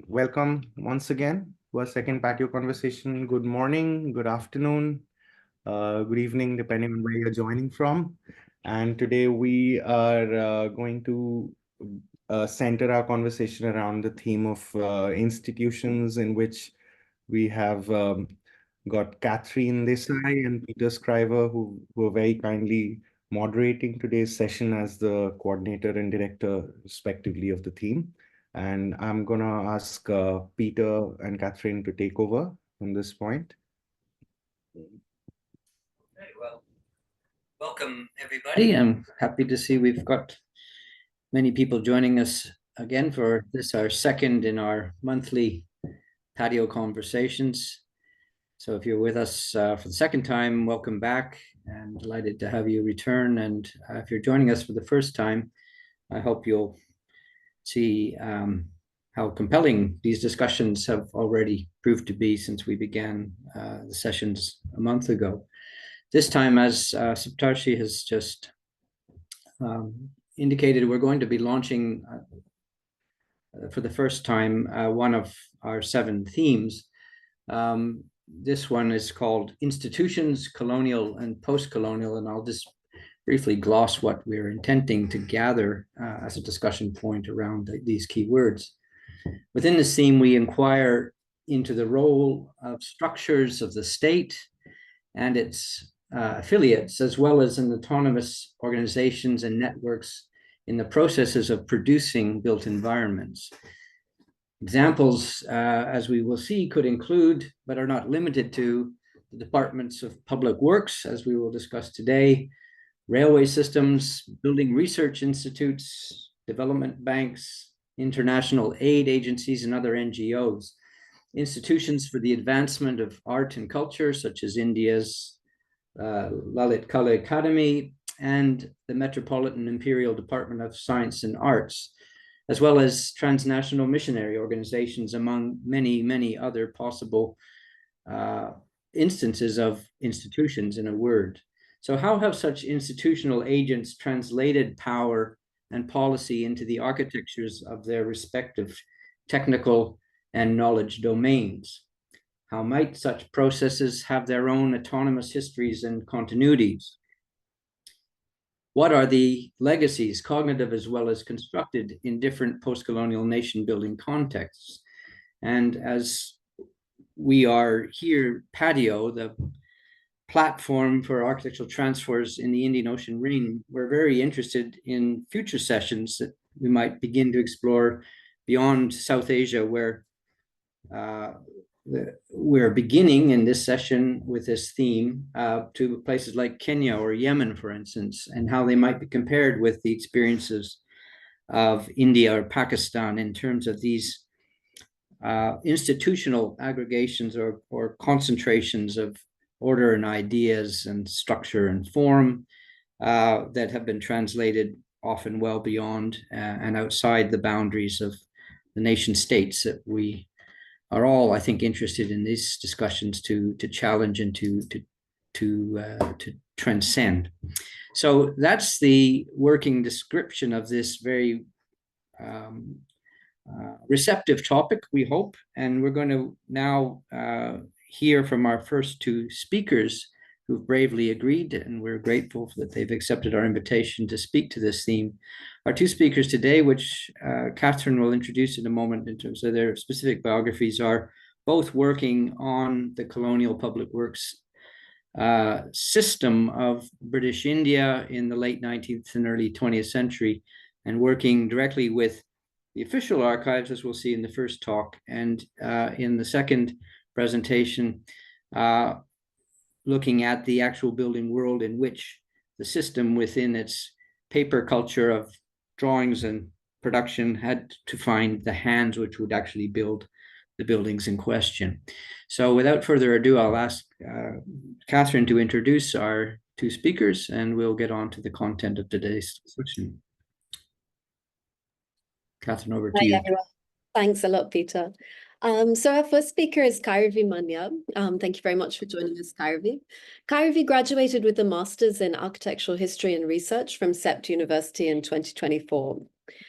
welcome once again to our second patio conversation. Good morning, good afternoon, good evening, depending on where you're joining from. And today we are going to center our conversation around the theme of institutions, in which we have got Catherine Desai and Peter Scriver, who were very kindly moderating today's session as the coordinator and director, respectively, of the theme. And I'm going to ask Peter and Catherine to take over from this point. Very well. Welcome, everybody. I'm happy to see we've got many people joining us again for this, our second in our monthly patio conversations. So if you're with us for the second time, welcome back, and delighted to have you return. And if you're joining us for the first time, I hope you'll see how compelling these discussions have already proved to be since we began the sessions a month ago. This time, as Saptarshi has just indicated, we're going to be launching for the first time one of our 7 themes. This one is called Institutions, Colonial and Post-Colonial, and I'll just briefly gloss what we're intending to gather as a discussion point around these key words. Within this theme, we inquire into the role of structures of the state and its affiliates, as well as in autonomous organizations and networks in the processes of producing built environments. Examples, as we will see, could include, but are not limited to, the departments of public works, as we will discuss today, railway systems, building research institutes, development banks, international aid agencies, and other NGOs, institutions for the advancement of art and culture, such as India's Lalit Kala Academy and the Metropolitan Imperial Department of Science and Arts, as well as transnational missionary organizations, among many, many other possible instances of institutions, in a word. So how have such institutional agents translated power and policy into the architectures of their respective technical and knowledge domains? How might such processes have their own autonomous histories and continuities? What are the legacies, cognitive as well as constructed, in different post-colonial nation-building contexts? And as we are here, PATIO, the platform for architectural transfers in the Indian Ocean Ring, we're very interested in future sessions that we might begin to explore beyond South Asia, where we're beginning in this session with this theme to places like Kenya or Yemen, for instance, and how they might be compared with the experiences of India or Pakistan in terms of these institutional aggregations or concentrations of order and ideas and structure and form that have been translated often well beyond and outside the boundaries of the nation states that we are all, I think, interested in these discussions to challenge and to transcend. So that's the working description of this very receptive topic, we hope. And we're going to now hear from our first 2 speakers who've bravely agreed, and we're grateful that they've accepted our invitation to speak to this theme. Our 2 speakers today, which Catherine will introduce in a moment in terms of their specific biographies, are both working on the colonial public works system of British India in the late 19th and early 20th century, and working directly with the official archives, as we'll see in the first talk, and in the second presentation, looking at the actual building world in which the system within its paper culture of drawings and production had to find the hands which would actually build the buildings in question. So without further ado, I'll ask Catherine to introduce our 2 speakers, and we'll get on to the content of today's discussion. Catherine, over to you. Everyone. Thanks a lot, Peter. So our first speaker is Kairavi Maniar. Thank you very much for joining us, Kairavi. Kairavi graduated with a Master's in Architectural History and Research from CEPT University in 2024.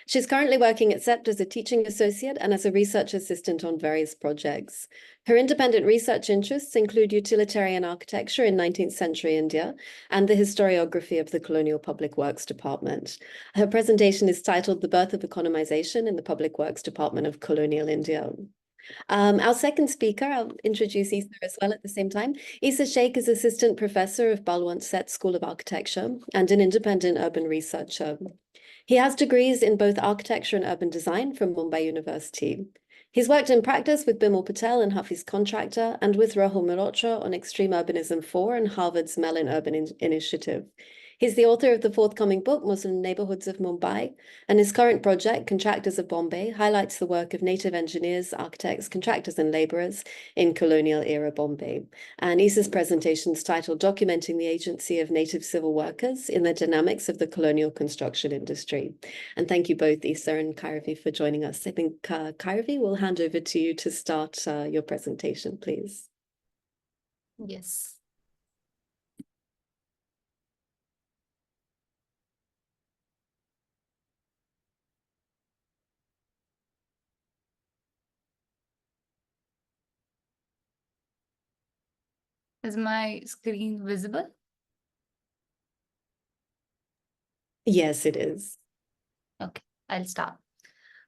She's currently working at CEPT as a teaching associate and as a research assistant on various projects. Her independent research interests include utilitarian architecture in 19th century India and the historiography of the colonial public works department. Her presentation is titled The Birth of Economization in the Public Works Department of Colonial India. Our second speaker, I'll introduce Esa as well at the same time. Esa Shaikh is Assistant Professor of Balwant Seth School of Architecture and an independent urban researcher. He has degrees in both architecture and urban design from Mumbai University. He's worked in practice with Bimal Patel and Hafiz Contractor and with Rahul Malhotra on Extreme Urbanism 4 and Harvard's Mellon Urban Initiative. He's the author of the forthcoming book, Muslim Neighborhoods of Mumbai, and his current project, Contractors of Bombay, highlights the work of native engineers, architects, contractors, and laborers in colonial-era Bombay. And Isa's presentation is titled Documenting the Agency of Native Civil Workers in the Dynamics of the Colonial Construction Industry. And thank you both, Esa and Kairavi, for joining us. I think, Kairavi, we'll hand over to you to start your presentation, please. Yes. Is my screen visible? Yes, it is. Okay, I'll start.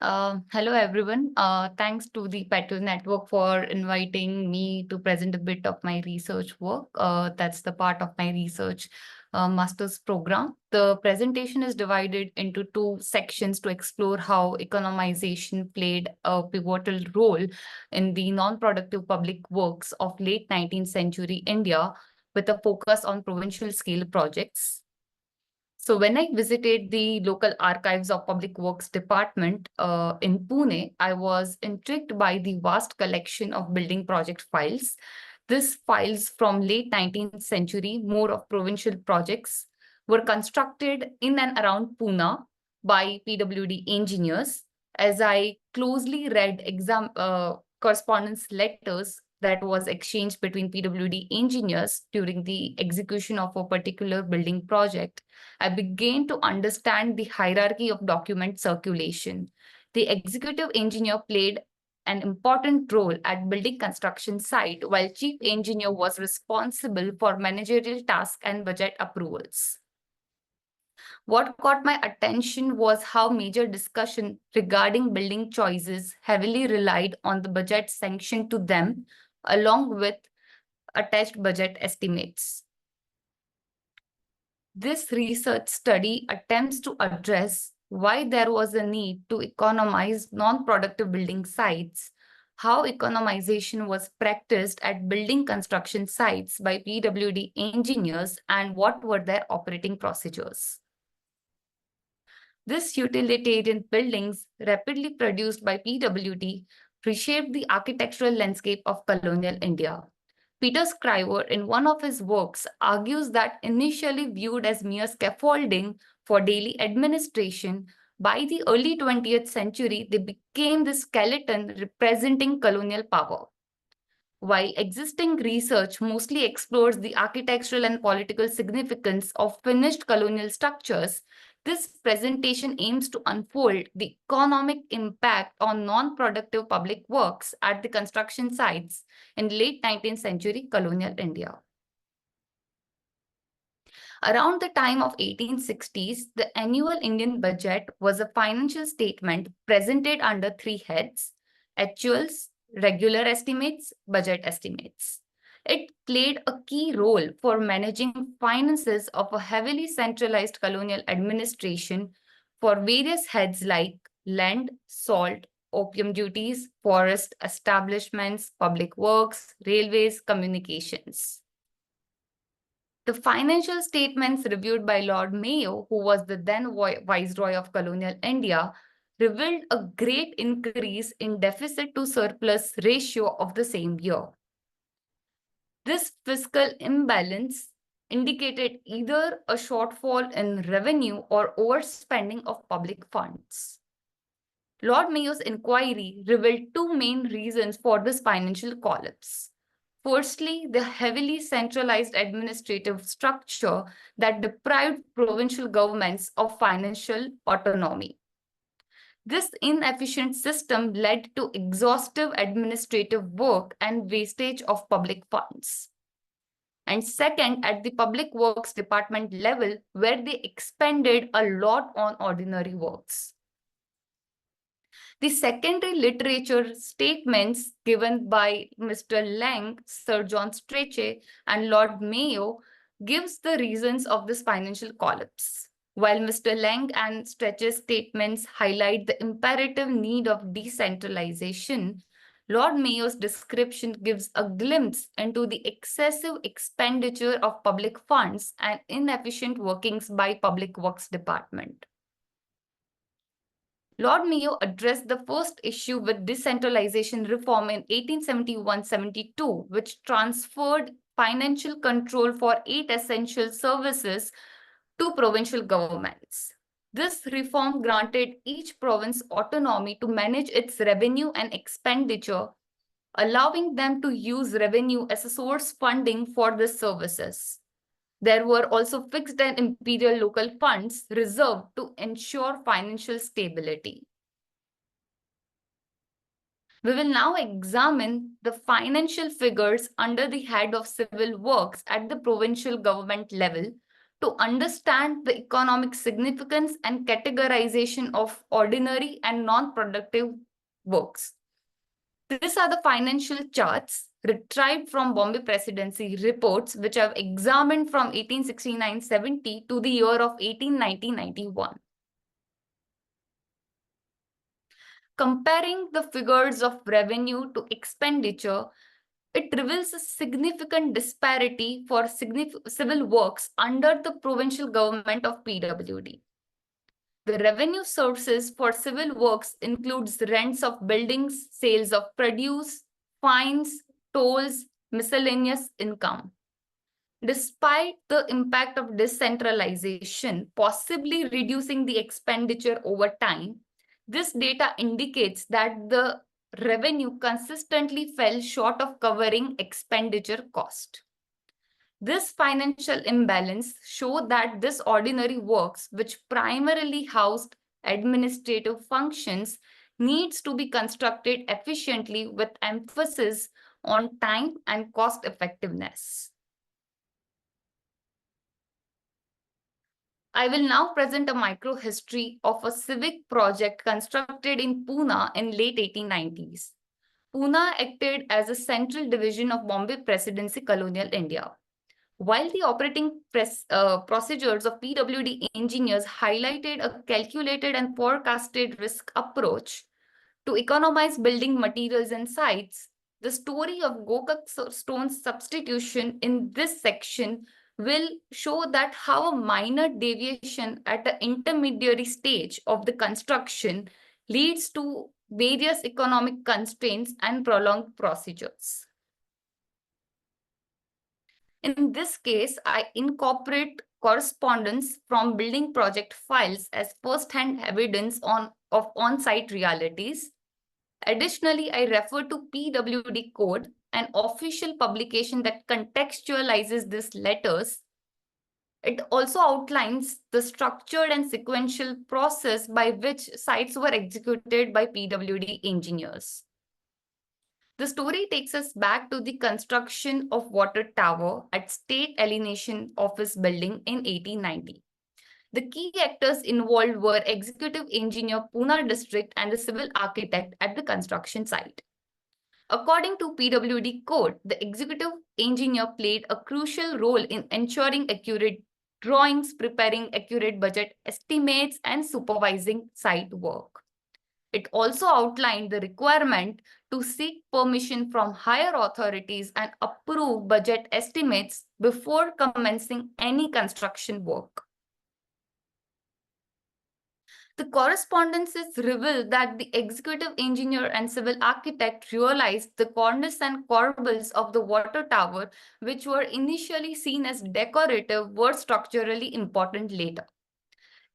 Hello, everyone. Thanks to the PATO network for inviting me to present a bit of my research work. That's the part of my research master's program. The presentation is divided into two sections to explore how economization played a pivotal role in the non-productive public works of late 19th century India, with a focus on provincial scale projects. So when I visited the local archives of Public Works Department in Pune, I was intrigued by the vast collection of building project files. These files from late 19th century, more of provincial projects, were constructed in and around Pune by PWD engineers. As I closely read correspondence letters that was exchanged between PWD engineers during the execution of a particular building project, I began to understand the hierarchy of document circulation. The executive engineer played an important role at building construction site, while chief engineer was responsible for managerial tasks and budget approvals. What caught my attention was how major discussion regarding building choices heavily relied on the budget sanctioned to them, along with attached budget estimates. This research study attempts to address why there was a need to economize non-productive building sites, how economization was practiced at building construction sites by PWD engineers, and what were their operating procedures. This utilitarian buildings, rapidly produced by PWD, reshaped the architectural landscape of colonial India. Peter Scriver, in one of his works, argues that initially viewed as mere scaffolding for daily administration, by the early 20th century, they became the skeleton representing colonial power. While existing research mostly explores the architectural and political significance of finished colonial structures, this presentation aims to unfold the economic impact on non-productive public works at the construction sites in late 19th century colonial India. Around the time of 1860s, the annual Indian budget was a financial statement presented under three heads: actuals, regular estimates, budget estimates. It played a key role for managing finances of a heavily centralized colonial administration for various heads like land, salt, opium duties, forest establishments, public works, railways, communications. The financial statements reviewed by Lord Mayo, who was the then Viceroy of colonial India, revealed a great increase in deficit to surplus ratio of the same year. This fiscal imbalance indicated either a shortfall in revenue or overspending of public funds. Lord Mayo's inquiry revealed two main reasons for this financial collapse. Firstly, the heavily centralized administrative structure that deprived provincial governments of financial autonomy. This inefficient system led to exhaustive administrative work and wastage of public funds. And second, at the Public Works Department level, where they expended a lot on ordinary works. The secondary literature statements given by Mr. Lang, Sir John Strachey, and Lord Mayo gives the reasons of this financial collapse. While Mr. Lang and Strachey's statements highlight the imperative need of decentralization, Lord Mayo's description gives a glimpse into the excessive expenditure of public funds and inefficient workings by Public Works Department. Lord Mayo addressed the first issue with decentralization reform in 1871-72, which transferred financial control for 8 essential services to provincial governments. This reform granted each province autonomy to manage its revenue and expenditure, allowing them to use revenue as a source funding for the services. There were also fixed and imperial local funds reserved to ensure financial stability. We will now examine the financial figures under the head of civil works at the provincial government level to understand the economic significance and categorization of ordinary and non-productive works. These are the financial charts retrieved from Bombay Presidency reports, which I've examined from 1869-70 to the year of 1890-91. Comparing the figures of revenue to expenditure, it reveals a significant disparity for civil works under the provincial government of PWD. The revenue sources for civil works includes rents of buildings, sales of produce, fines, tolls, miscellaneous income. Despite the impact of decentralization, possibly reducing the expenditure over time, this data indicates that the revenue consistently fell short of covering expenditure cost. This financial imbalance showed that this ordinary works, which primarily housed administrative functions, needs to be constructed efficiently with emphasis on time and cost effectiveness. I will now present a micro-history of a civic project constructed in Pune in late 1890s. Pune acted as a central division of Bombay Presidency colonial India. While the operating procedures of PWD engineers highlighted a calculated and forecasted risk approach to economize building materials and sites, the story of Gokak stone substitution in this section will show that how a minor deviation at the intermediary stage of the construction leads to various economic constraints and prolonged procedures. In this case, I incorporate correspondence from building project files as first-hand evidence of on-site realities. Additionally, I refer to PWD code, an official publication that contextualizes these letters. It also outlines the structured and sequential process by which sites were executed by PWD engineers. The story takes us back to the construction of water tower at State Alienation Office building in 1890. The key actors involved were executive engineer Pune district and the civil architect at the construction site. According to PWD code, the executive engineer played a crucial role in ensuring accurate drawings, preparing accurate budget estimates, and supervising site work. It also outlined the requirement to seek permission from higher authorities and approve budget estimates before commencing any construction work. The correspondences reveal that the executive engineer and civil architect realized the cornice and corbels of the water tower, which were initially seen as decorative, were structurally important later.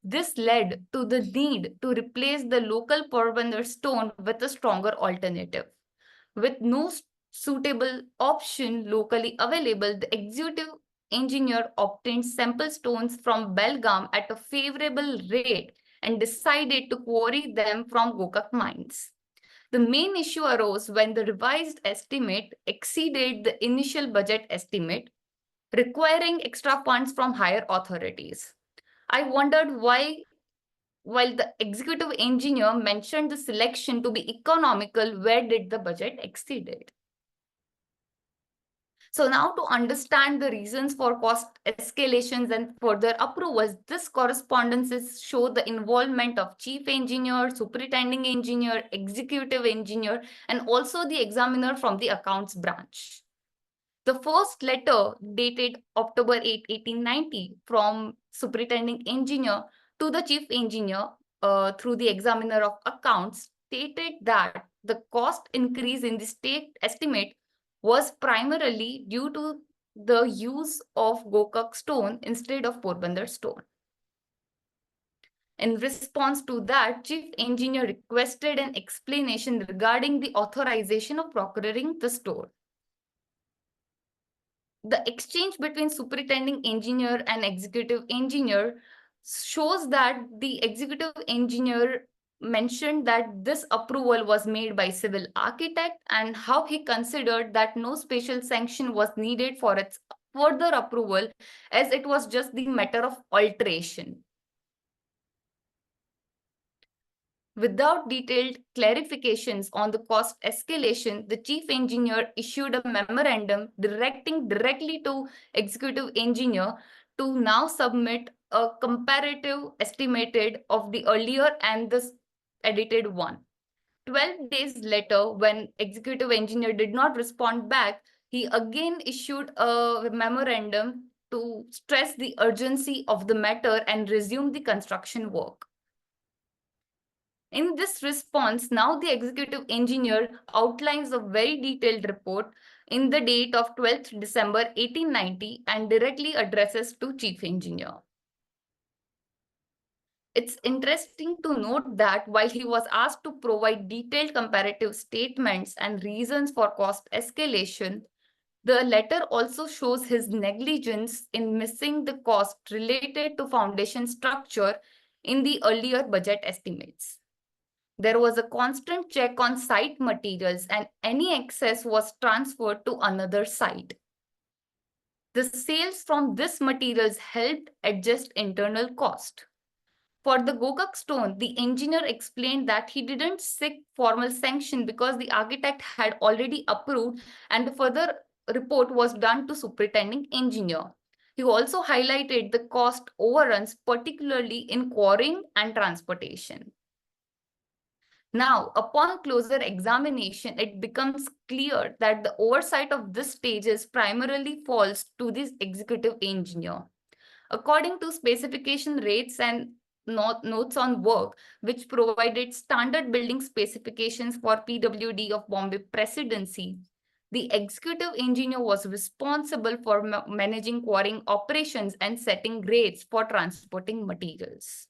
This led to the need to replace the local Porbandar stone with a stronger alternative. With no suitable option locally available, the executive engineer obtained sample stones from Belgaum at a favorable rate and decided to quarry them from Gokak mines. The main issue arose when the revised estimate exceeded the initial budget estimate, requiring extra funds from higher authorities. I wondered why, while the executive engineer mentioned the selection to be economical, where did the budget exceed it? So now, to understand the reasons for cost escalations and further approvals, this correspondences show the involvement of chief engineer, superintending engineer, executive engineer, and also the examiner from the accounts branch. The first letter, dated October 8, 1890, from superintending engineer to the chief engineer through the examiner of accounts, stated that the cost increase in the state estimate was primarily due to the use of Gokak stone instead of Porbandar stone. In response to that, chief engineer requested an explanation regarding the authorization of procuring the stone. The exchange between superintending engineer and executive engineer shows that the executive engineer mentioned that this approval was made by civil architect and how he considered that no special sanction was needed for its further approval, as it was just the matter of alteration. Without detailed clarifications on the cost escalation, the chief engineer issued a memorandum directing directly to executive engineer to now submit a comparative estimated of the earlier and this edited one. 12 days later, when executive engineer did not respond back, he again issued a memorandum to stress the urgency of the matter and resume the construction work. In this response, now the executive engineer outlines a very detailed report in the date of 12th December 1890 and directly addresses to chief engineer. It's interesting to note that while he was asked to provide detailed comparative statements and reasons for cost escalation, the letter also shows his negligence in missing the cost related to foundation structure in the earlier budget estimates. There was a constant check on site materials and any excess was transferred to another site. The sales from this materials helped adjust internal cost. For the Gokak stone, the engineer explained that he didn't seek formal sanction because the architect had already approved and the further report was done to superintending engineer. He also highlighted the cost overruns, particularly in quarrying and transportation. Now, upon closer examination, it becomes clear that the oversight of this stage primarily falls to this executive engineer. According to specification rates and notes on work, which provided standard building specifications for PWD of Bombay Presidency, the executive engineer was responsible for managing quarrying operations and setting rates for transporting materials.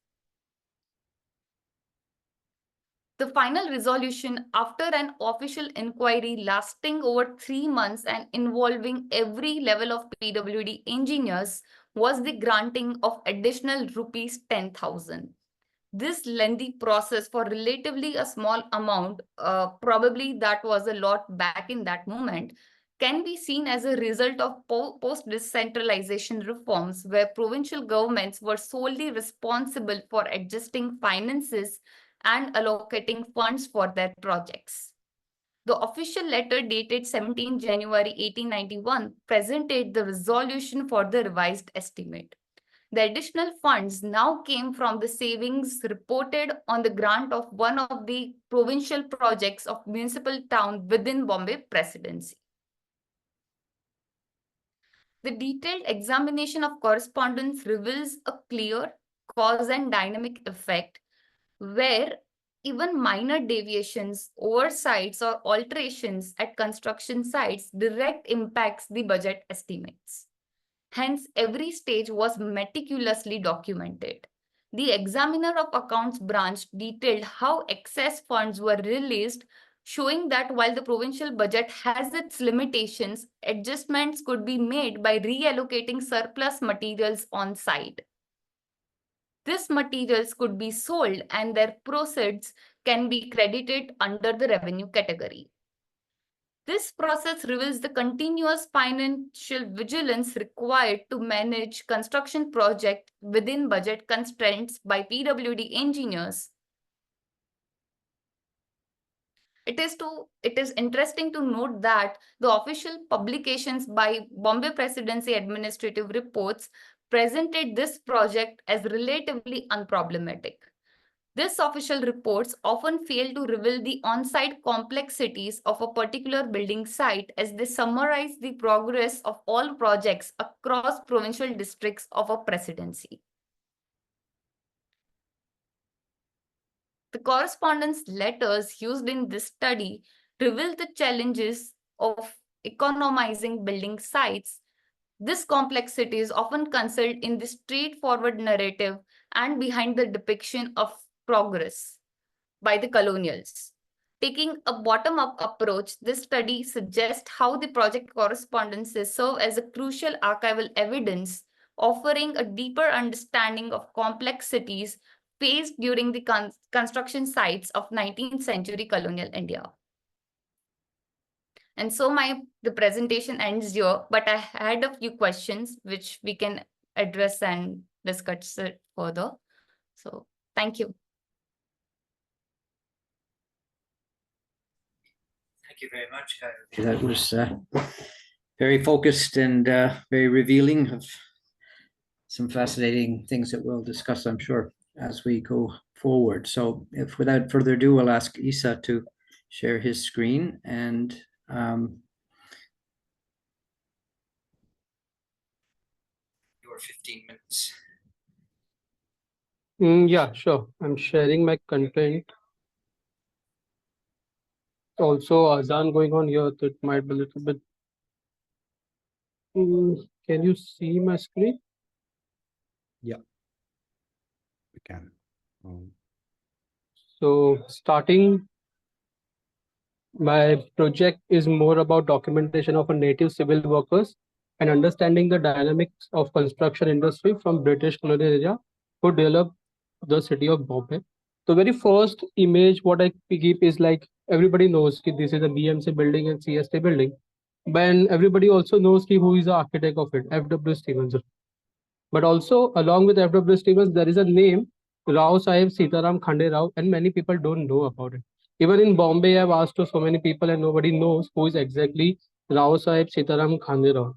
The final resolution, after an official inquiry lasting over 3 months and involving every level of PWD engineers, was the granting of additional rupees 10,000. This lengthy process for relatively a small amount, probably that was a lot back in that moment, can be seen as a result of post-decentralization reforms where provincial governments were solely responsible for adjusting finances and allocating funds for their projects. The official letter dated 17 January 1891 presented the resolution for the revised estimate. The additional funds now came from the savings reported on the grant of one of the provincial projects of municipal town within Bombay Presidency. The detailed examination of correspondence reveals a clear cause and dynamic effect where even minor deviations, oversights, or alterations at construction sites direct impacts the budget estimates. Hence, every stage was meticulously documented. The examiner of accounts branch detailed how excess funds were released, showing that while the provincial budget has its limitations, adjustments could be made by reallocating surplus materials on site. These materials could be sold and their proceeds can be credited under the revenue category. This process reveals the continuous financial vigilance required to manage construction projects within budget constraints by PWD engineers. It is interesting to note that the official publications by Bombay Presidency Administrative Reports presented this project as relatively unproblematic. These official reports often fail to reveal the on-site complexities of a particular building site as they summarize the progress of all projects across provincial districts of a presidency. The correspondence letters used in this study reveal the challenges of economizing building sites. This complexity is often concealed in the straightforward narrative and behind the depiction of progress by the colonials. Taking a bottom-up approach, this study suggests how the project correspondences serve as a crucial archival evidence, offering a deeper understanding of complexities faced during the construction sites of 19th century colonial India. And so the presentation ends here, but I had a few questions which we can address and discuss it further. So thank you. Thank you very much, Kairavi. That was very focused and very revealing of some fascinating things that we'll discuss, I'm sure, as we go forward. So if without further ado, I'll ask Esa to share his screen and your 15 minutes. Yeah, sure. I'm sharing my content. Also, Azan going on here, so it might be a little bit. Can you see my screen? Yeah, we can. So starting, my project is more about documentation of a native civil workers and understanding the dynamics of construction industry from British colonial area who developed the city of Bombay. The very first image what I keep is like everybody knows that this is a BMC building and CST building. But everybody also knows who is the architect of it, F.W. Stevens. But also along with F.W. Stevens, there is a name, Rao Sahib Sitaram Khande Rao, and many people don't know about it. Even in Bombay, I've asked to so many people and nobody knows who is exactly Rao Sahib Sitaram Khande Rao.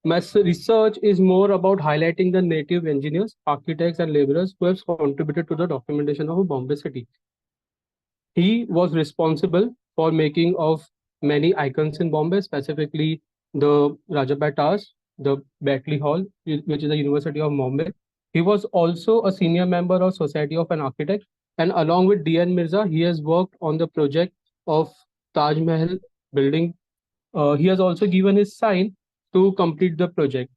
My research is more about highlighting the native engineers, architects, and laborers who have contributed to the documentation of Bombay city. He was responsible for making of many icons in Bombay, specifically the Rajabai Towers, the Batley Hall, which is the University of Bombay. He was also a senior member of Society of an Architect, and along with D.N. Mirza, he has worked on the project of Taj Mahal building. He has also given his sign to complete the project.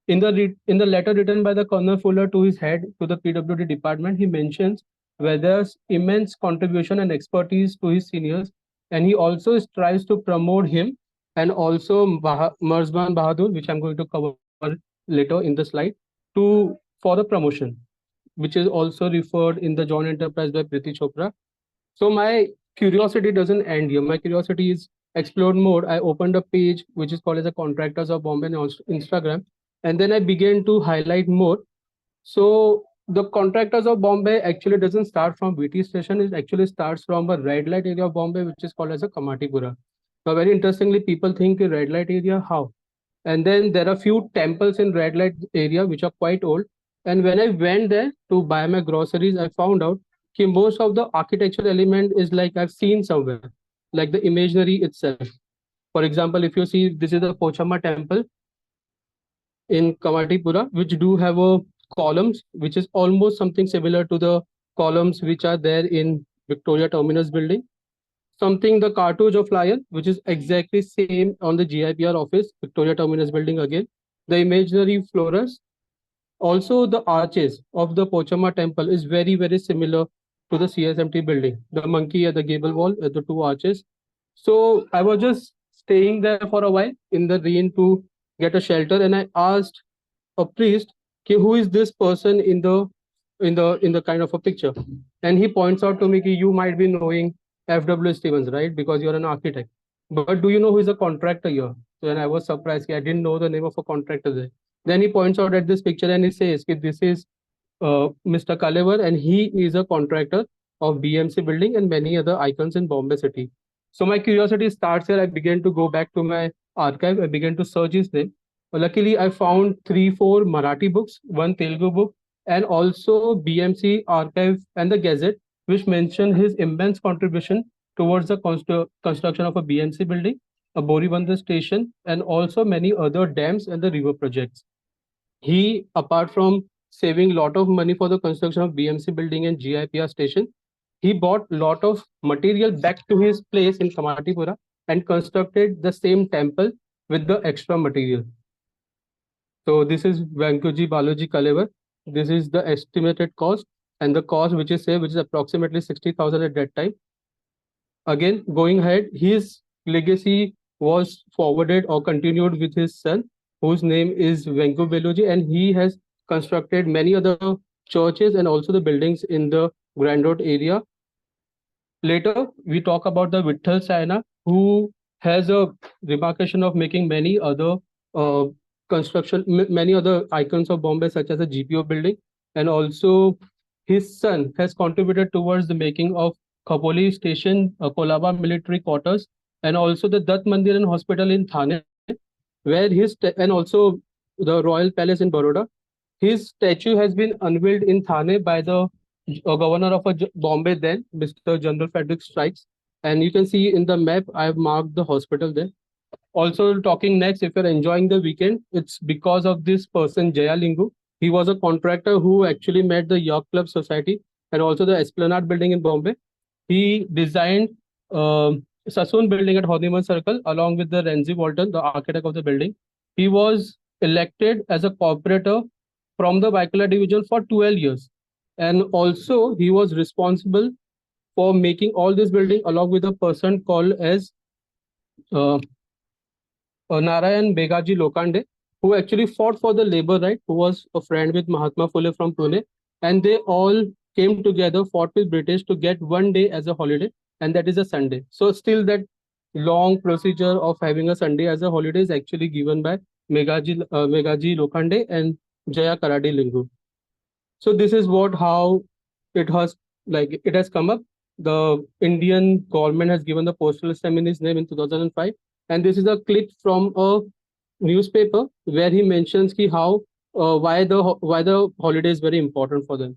In the letter written by the Colonel Fuller to his head to the PWD department, he mentions Weather's immense contribution and expertise to his seniors, and he also strives to promote him and also Marzban Bahadur, which I'm going to cover later in the slide, for the promotion, which is also referred in the Joint Enterprise by Priti Chopra. So my curiosity doesn't end here. My curiosity is explored more. I opened a page which is called as the Contractors of Bombay on Instagram, and then I began to highlight more. So the Contractors of Bombay actually doesn't start from VT station. It actually starts from a red light area of Bombay, which is called as a Kamatipura. Now, very interestingly, people think a red light area, how? And then there are few temples in red light area which are quite old. And when I went there to buy my groceries, I found out that most of the architectural element is like I've seen somewhere, like the imaginary itself. For example, if you see, this is the Pochama temple in Kamatipura, which do have a columns, which is almost something similar to the columns which are there in Victoria Terminus building. Something the cartouche of lion, which is exactly same on the GIPR office, Victoria Terminus building again. The imaginary floras. Also, the arches of the Pochama temple is very, very similar to the CSMT building. The monkey at the gable wall, the two arches. So I was just staying there for a while in the rain to get a shelter, and I asked a priest, who is this person in the in the kind of a picture. And he points out to me that you might be knowing F.W. Stevens, right? Because you're an architect. But do you know who is a contractor here? So when I was surprised, I didn't know the name of a contractor there. Then he points out at this picture and he says, this is Mr. Kalevar, and he is a contractor of BMC building and many other icons in Bombay city. So my curiosity starts here. I began to go back to my archive. I began to search his name. Luckily, I found 3-4 Marathi books, one Telugu book, and also BMC archive and the Gazette, which mention his immense contribution towards the construction of a BMC building, a Boribandar station, and also many other dams and the river projects. He, apart from saving a lot of money for the construction of BMC building and GIPR station, he bought a lot of material back to his place in Kamatipura and constructed the same temple with the extra material. So this is Venkuji Balaji Kalevar. This is the estimated cost, and the cost which is saved, which is approximately 60,000 at that time. Again, going ahead, his legacy was forwarded or continued with his son, whose name is Venku Beluji, and he has constructed many other churches and also the buildings in the Grand Road area. Later, we talk about the Vitthal Saina, who has a remarcation of making many other many other icons of Bombay, such as the GPO building, and also his son has contributed towards the making of Khopoli Station, Kolaba military quarters, and also the Dutt Mandir and Hospital in Thane, where and also the Royal Palace in Baroda. His statue has been unveiled in Thane by the governor of Bombay then, Mr. General Frederick Strikes. And you can see in the map, I have marked the hospital there. Also talking next, if you're enjoying the weekend, it's because of this person, Jaya Lingu. He was a contractor who actually made the Yacht Club Society and also the Esplanade building in Bombay. He designed Sassoon building at Honeyman Circle along with the Renzi Walton, the architect of the building. He was elected as a corporator from the Vaikula division for 12 years. And also he was responsible for making all this building along with a person called as Narayan Begaji Lokande, who actually fought for the labor right, who was a friend with Mahatma Phule from Pune. And they all came together, fought with British to get one day as a holiday, and that is a Sunday. So still that long procedure of having a Sunday as a holiday is actually given by Megaji Lokande and Jaya Karadi Lingu. So this is how it has come up. The Indian government has given the postal stamp in his name in 2005. And this is a clip from a newspaper where he mentions why the holiday is very important for them.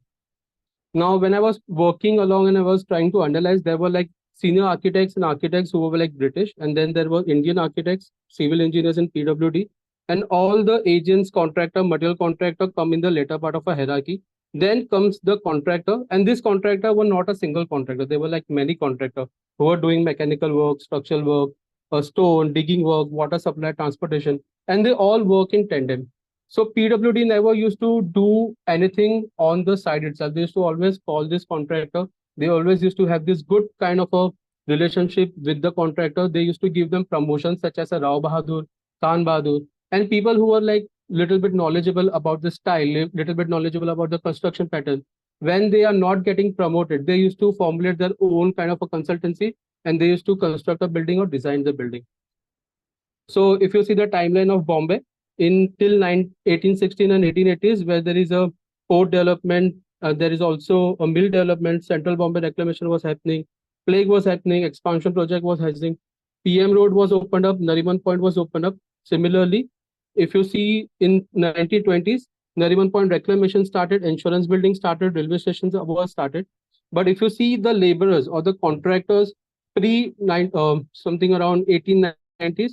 Now, when I was working along and I was trying to analyze, there were like senior architects and architects who were like British, and then there were Indian architects, civil engineers in PWD, and all the agents, contractor, material contractor come in the later part of a hierarchy. Then comes the contractor, and this contractor were not a single contractor. They were like many contractors who were doing mechanical work, structural work, stone, digging work, water supply, transportation, and they all work in tandem. So PWD never used to do anything on the side itself. They used to always call this contractor. They always used to have this good kind of a relationship with the contractor. They used to give them promotions such as a Rao Bahadur, Khan Bahadur, and people who were like little bit knowledgeable about the style, little bit knowledgeable about the construction pattern. When they are not getting promoted, they used to formulate their own kind of a consultancy, and they used to construct a building or design the building. So if you see the timeline of Bombay, till 1816 and 1880s, where there is a port development, there is also a mill development, central Bombay reclamation was happening, plague was happening, expansion project was happening, PM Road was opened up, Nariman Point was opened up. Similarly, if you see in 1920s, Nariman Point reclamation started, insurance building started, railway stations was started. But if you see the laborers or the contractors something around 1890s,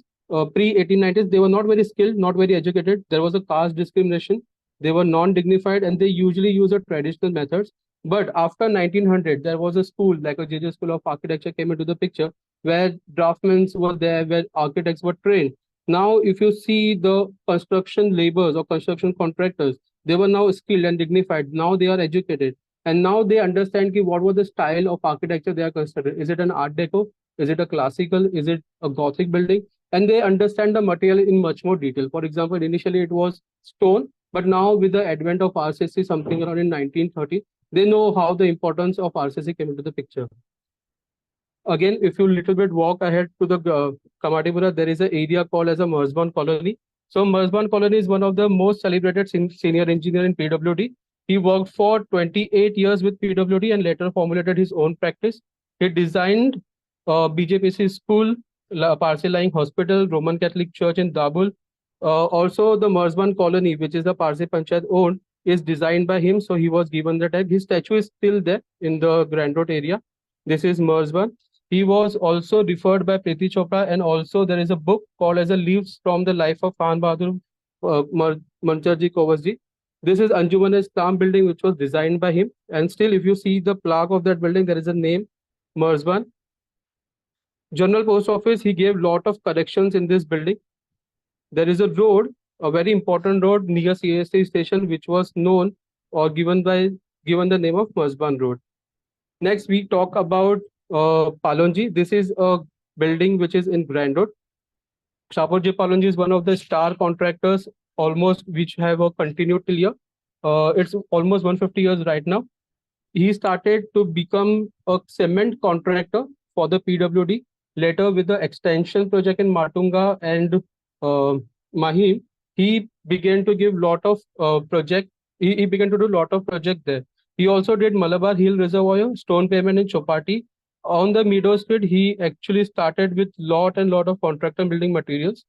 pre-1890s, they were not very skilled, not very educated. There was a caste discrimination. They were non-dignified, and they usually use a traditional methods. But after 1900, there was a school, like a JJ School of Architecture came into the picture, where draftsmen were there, where architects were trained. Now, if you see the construction laborers or construction contractors, they were now skilled and dignified. Now they are educated. And now they understand what was the style of architecture they are considering. Is it an Art Deco? Is it a classical? Is it a Gothic building? And they understand the material in much more detail. For example, initially it was stone. But now with the advent of RCC, something around in 1930, they know how the importance of RCC came into the picture. Again, if you little bit walk ahead to the Kamatipura, there is an area called as a Mersban colony. So Mersban colony is one of the most celebrated senior engineer in PWD. He worked for 28 years with PWD and later formulated his own practice. He designed BJPC school, Parsi Lying Hospital, Roman Catholic Church in Dabul. Also, the Mersban colony, which is the Parsi Panchayat owned, is designed by him. So he was given the type. His statue is still there in the Grand Road area. This is Mersban. He was also referred by Preeti Chopra, and also there is a book called as a Leaves from the Life of Khan Bahadur Mancharji Kovasji. This is Anjuman-e-Islam building, which was designed by him. And still, if you see the plaque of that building, there is a name, Mersban. General Post Office, he gave lot of corrections in this building. There is a road, a very important road near CST station, which was known or given the name of Mersban Road. Next, we talk about Palonji. This is a building which is in Grand Road. Shapurji Palonji is one of the star contractors, almost which have a continued till year. It's almost 150 years right now. He started to become a cement contractor for the PWD. Later, with the extension project in Matunga and Mahim, he began to give lot of project. He began to do lot of project there. He also did Malabar Hill Reservoir, stone pavement in Chopati. On the Meadow Street, he actually started with lot of contractor building materials.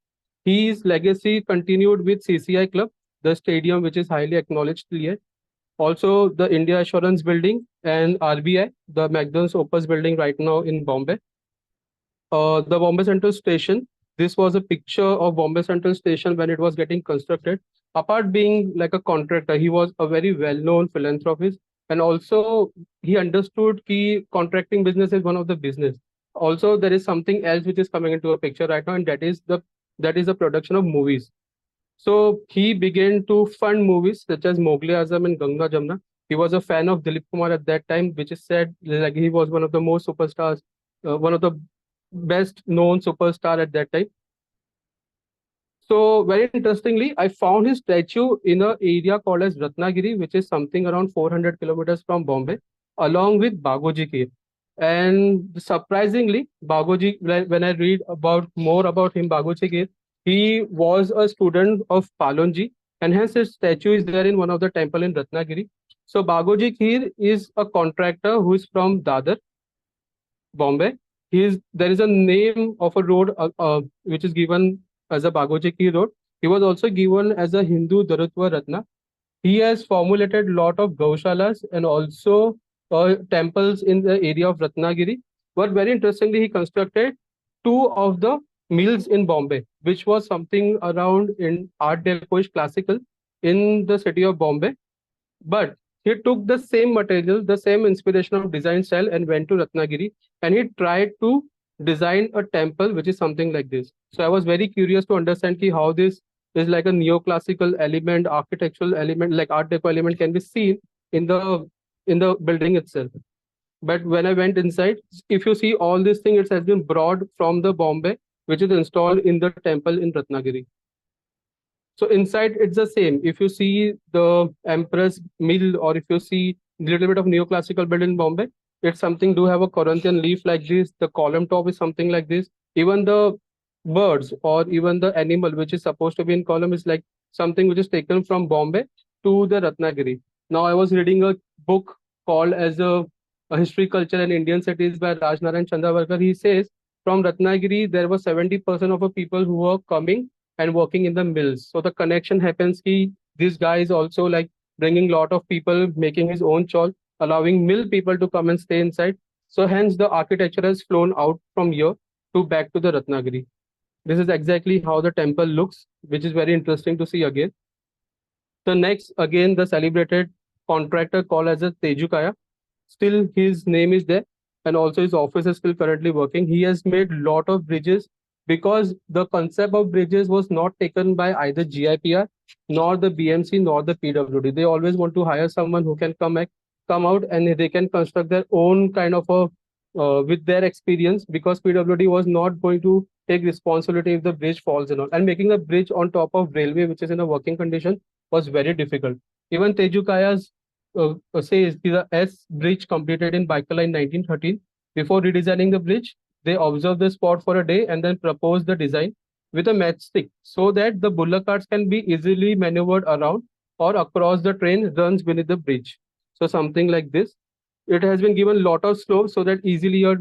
His legacy continued with CCI Club, the stadium which is highly acknowledged here. Also, the India Assurance Building and RBI, the McDonald's Opus building right now in Bombay. The Bombay Central Station. This was a picture of Bombay Central Station when it was getting constructed. Apart being like a contractor, he was a very well-known philanthropist. And also, he understood that contracting business is one of the business. Also, there is something else which is coming into a picture right now, and that is the production of movies. So he began to fund movies such as Mughal Azam and Ganga Jamna. He was a fan of Dilip Kumar at that time, which is said like he was one of the most superstars, one of the best known superstar at that time. So very interestingly, I found his statue in an area called as Ratnagiri, which is something around 400 kilometers from Bombay, along with Bagoji Kir. And surprisingly, Bagoji, when I read more about him, Bagoji Kir, he was a student of Palonji, and hence his statue is there in one of the temple in Ratnagiri. So Bagoji Kir is a contractor who is from Dadar, Bombay. There is a name of a road which is given as a Bagoji Ki Road. He was also given as a Hindu Darutva Ratna. He has formulated lot of Gaushalas and also temples in the area of Ratnagiri. But very interestingly, he constructed two of the mills in Bombay, which was something around in Art Decoish classical in the city of Bombay. But he took the same material, the same inspiration of design style and went to Ratnagiri, and he tried to design a temple which is something like this. So I was very curious to understand how this is like a neoclassical element, architectural element, like Art Deco element can be seen in the building itself. But when I went inside, if you see all this thing, it has been brought from the Bombay, which is installed in the temple in Ratnagiri. So inside it's the same. If you see the Empress Mill, or if you see a little bit of neoclassical building in Bombay, it's something do have a Corinthian leaf like this. The column top is something like this. Even the birds or even the animal which is supposed to be in column is like something which is taken from Bombay to the Ratnagiri. Now I was reading a book called as a History, Culture and Indian Cities by Rajnarayan Chandravarkar. He says from Ratnagiri there were 70% of the people who were coming and working in the mills. So the connection happens this guy is also like bringing lot of people, making his own chawl, allowing mill people to come and stay inside. So hence the architecture has flown out from here to back to the Ratnagiri. This is exactly how the temple looks, which is very interesting to see again. The next, again, the celebrated contractor called as a Tejukaya. Still his name is there, and also his office is still currently working. He has made lot of bridges, because the concept of bridges was not taken by either GIPR, nor the BMC, nor the PWD. They always want to hire someone who can come out and they can construct their own kind of with their experience, because PWD was not going to take responsibility if the bridge falls and all. And making a bridge on top of railway, which is in a working condition, was very difficult. Even Tejukaya's says the S bridge completed in Baikala in 1913. Before redesigning the bridge, they observed the spot for a day and then proposed the design with a matchstick so that the bullock carts can be easily maneuvered around or across the train runs beneath the bridge. So something like this. It has been given lot of slope so that easily your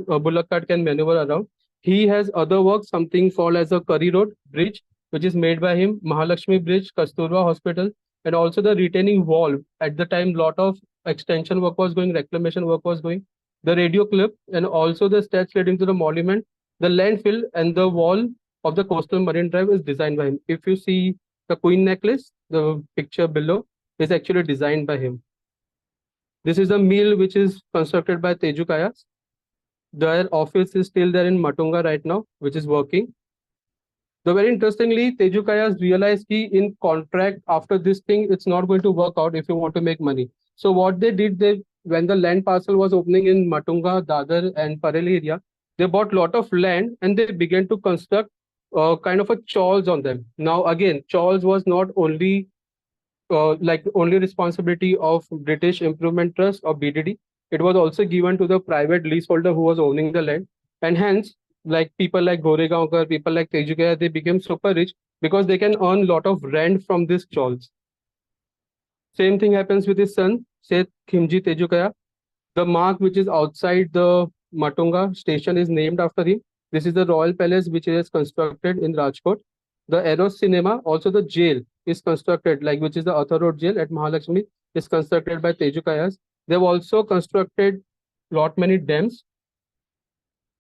bullock cart can maneuver around. He has other works, something called as a Curry Road Bridge, which is made by him, Mahalakshmi Bridge, Kasturba Hospital, and also the retaining wall. At the time, lot of extension work was going, reclamation work was going. The radio clip and also the steps leading to the monument, the landfill and the wall of the coastal marine drive is designed by him. If you see the Queen necklace, the picture below is actually designed by him. This is a mill which is constructed by Tejukaya. Their office is still there in Matunga right now, which is working. The very interestingly, Tejukayas realized in contract after this thing, it's not going to work out if you want to make money. So what they did, when the land parcel was opening in Matunga, Dadar and Parel area, they bought lot of land and they began to construct kind of a chawls on them. Now again, chawls was not only only responsibility of British Improvement Trust or BDD. It was also given to the private leaseholder who was owning the land, and hence, like people like Goregaonkar, people like Tejukaya, they became super rich because they can earn lot of rent from these chawls. Same thing happens with his son, Seth Khimji Tejukaya. The mark which is outside the Matunga station is named after him. This is the Royal Palace which is constructed in Rajkot. The Eros Cinema, also the jail is constructed, which is the Arthur Road jail at Mahalakshmi, is constructed by Tejukayas. They've also constructed lot many dams.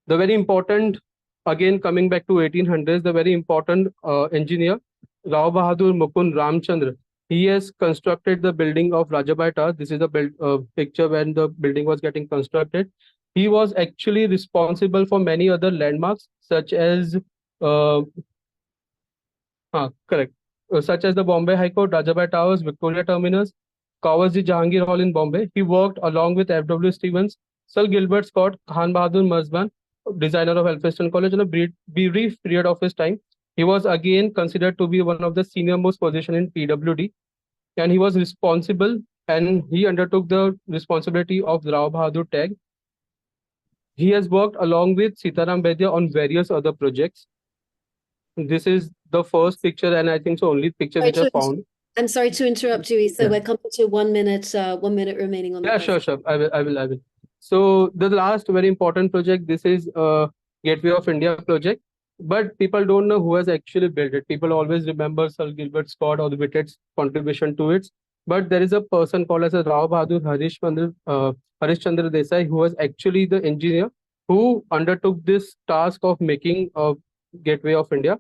The very important, again coming back to 1800s, the very important engineer, Rao Bahadur Mukund Ramchandra, he has constructed the building of Rajabai Tower. This is the picture when the building was getting constructed. He was actually responsible for many other landmarks, such as such as the Bombay High Court, Rajabai Towers, Victoria Terminus, Kawaji Jahangir Hall in Bombay. He worked along with F.W. Stevens, Sir Gilbert Scott, Khan Bahadur Marzban, designer of Elphinstone College, in a brief period of his time. He was again considered to be one of the senior most position in PWD, and he was responsible and he undertook the responsibility of Rao Bahadur tag. He has worked along with Sitaram Baidia on various other projects. This is the first picture, and I think the only picture which I found. I'm sorry to interrupt you, Esa. Yeah. We're coming to 1 minute, 1 minute remaining on the Yeah, sure. I will. So the last very important project, this is Gateway of India project, but people don't know who has actually built it. People always remember Sir Gilbert Scott or the Whittett's contribution to it. But there is a person called as a Rao Bahadur Harishchandra Desai, who was actually the engineer who undertook this task of making a Gateway of India.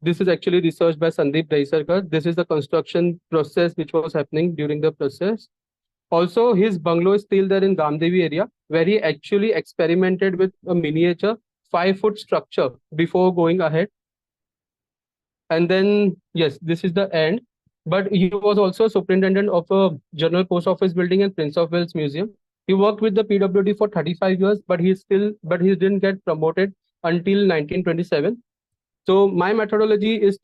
This is actually researched by Sandeep Daisarkar. This is the construction process which was happening during the process. Also, his bungalow is still there in Gamdevi area, where he actually experimented with a miniature 5-foot structure before going ahead. And then, yes, this is the end. But he was also superintendent of a General Post Office building and Prince of Wales Museum. He worked with the PWD for 35 years, but he didn't get promoted until 1927. So my methodology is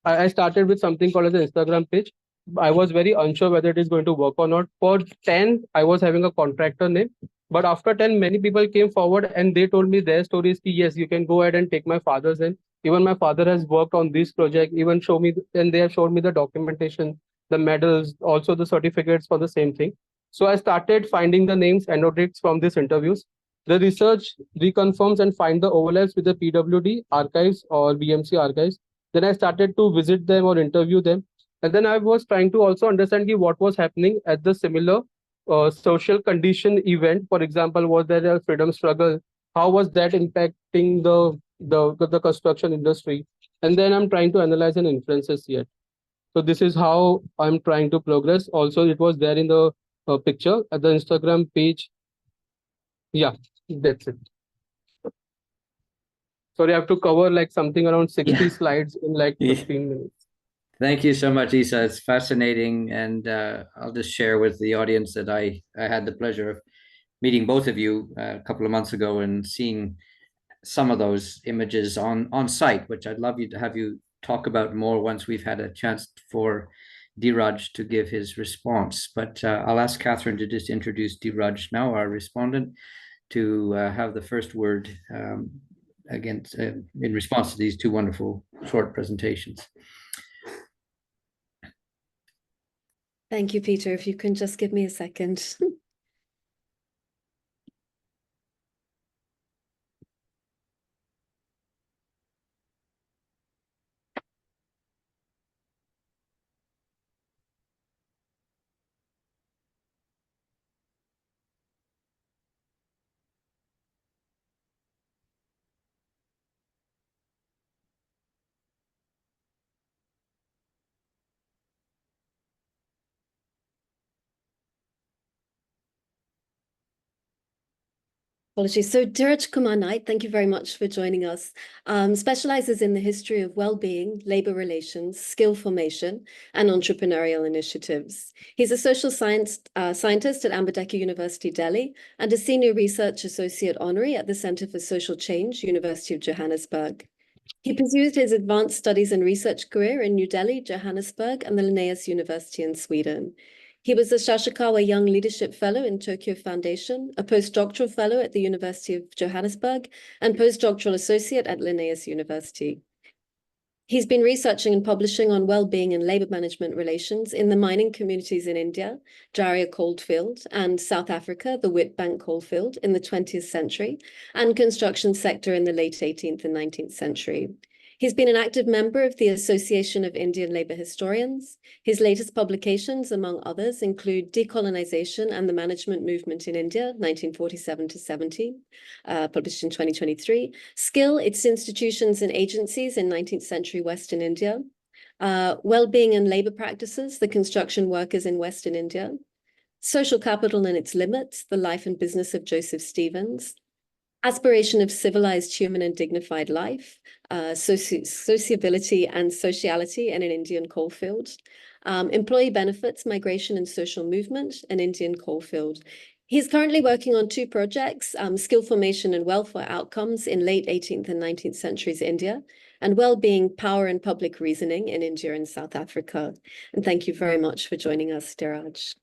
I started with something called as an Instagram page. I was very unsure whether it is going to work or not. For 10, I was having a contractor name. But after 10, many people came forward and they told me their stories. Yes, you can go ahead and take my father's name. Even my father has worked on this project, even they have showed me the documentation, the medals, also the certificates for the same thing. So I started finding the names and audits from these interviews. The research reconfirms and find the overlaps with the PWD archives or BMC archives. Then I started to visit them or interview them. And then I was trying to also understand what was happening at the similar social condition event. For example, was there a freedom struggle? How was that impacting the construction industry? And then I'm trying to analyze and inferences yet. So this is how I'm trying to progress. Also, it was there in the picture at the Instagram page. Yeah, that's it. Sorry, I have to cover something around 60 slides in 15 minutes. Thank you so much, Esa. It's fascinating. And I'll just share with the audience that I had the pleasure of meeting both of you a couple of months ago and seeing some of those images on site, which I'd love you to have you talk about more once we've had a chance for Dhiraj to give his response. But I'll ask Catherine to just introduce Dhiraj now, our respondent, to have the first word in response to these two wonderful short presentations. Thank you, Peter. If you can just give me a second. Apologies. So Dhiraj Kumar Nite, thank you very much for joining us. Specializes in the history of well-being, labor relations, skill formation, and entrepreneurial initiatives. He's a social science scientist at Ambedkar University, Delhi, and a senior research associate honorary at the Center for Social Change, University of Johannesburg. He pursued his advanced studies and research career in New Delhi, Johannesburg, and the Linnaeus University in Sweden. He was a Sashikawa Young Leadership Fellow in Tokyo Foundation, a postdoctoral fellow at the University of Johannesburg, and postdoctoral associate at Linnaeus University. He's been researching and publishing on well-being and labor management relations in the mining communities in India, Jharia coalfield, and South Africa, the Witbank coalfield in the 20th century, and construction sector in the late 18th and 19th century. He's been an active member of the Association of Indian Labour Historians. His latest publications, among others, include Decolonization and the Management Movement in India, 1947 to 70, published in 2023, Skill, Its Institutions and Agencies in 19th Century Western India, Well-Being and Labour Practices, The Construction Workers in Western India, Social Capital and Its Limits, The Life and Business of Joseph Stevens, Aspiration of Civilized Human and Dignified Life, Sociability and Sociality in an Indian Coalfield, Employee Benefits, Migration and Social Movement, an Indian Coalfield. He's currently working on two projects, Skill Formation and Welfare Outcomes in late 18th and 19th centuries India, and Well-Being, Power and Public Reasoning in India and South Africa. And thank you very much for joining us, Dhiraj.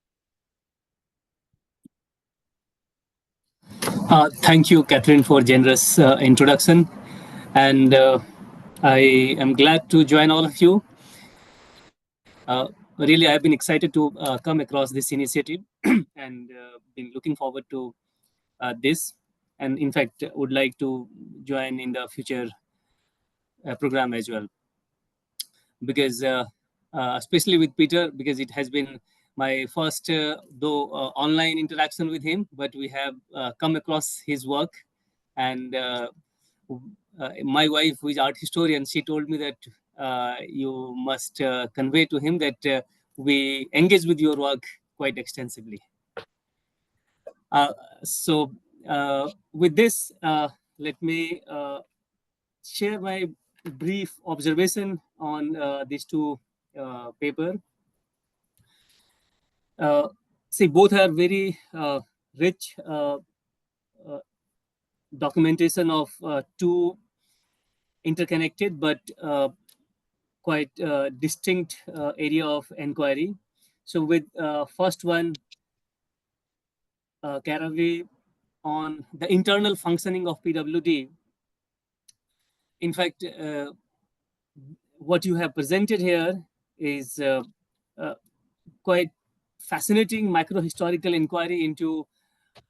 Thank you, Catherine, for generous introduction. And I am glad to join all of you. Really, I've been excited to come across this initiative and been looking forward to this. And in fact, would like to join in the future program as well. Because especially with Peter, because it has been my first, online interaction with him, but we have come across his work. And my wife, who is art historian, she told me that you must convey to him that we engage with your work quite extensively. So with this, let me share my brief observation on these two papers. See, both are very rich documentation of two interconnected but quite distinct area of inquiry. So with first one, Kairavi, on the internal functioning of PWD. In fact, what you have presented here is quite fascinating micro-historical inquiry into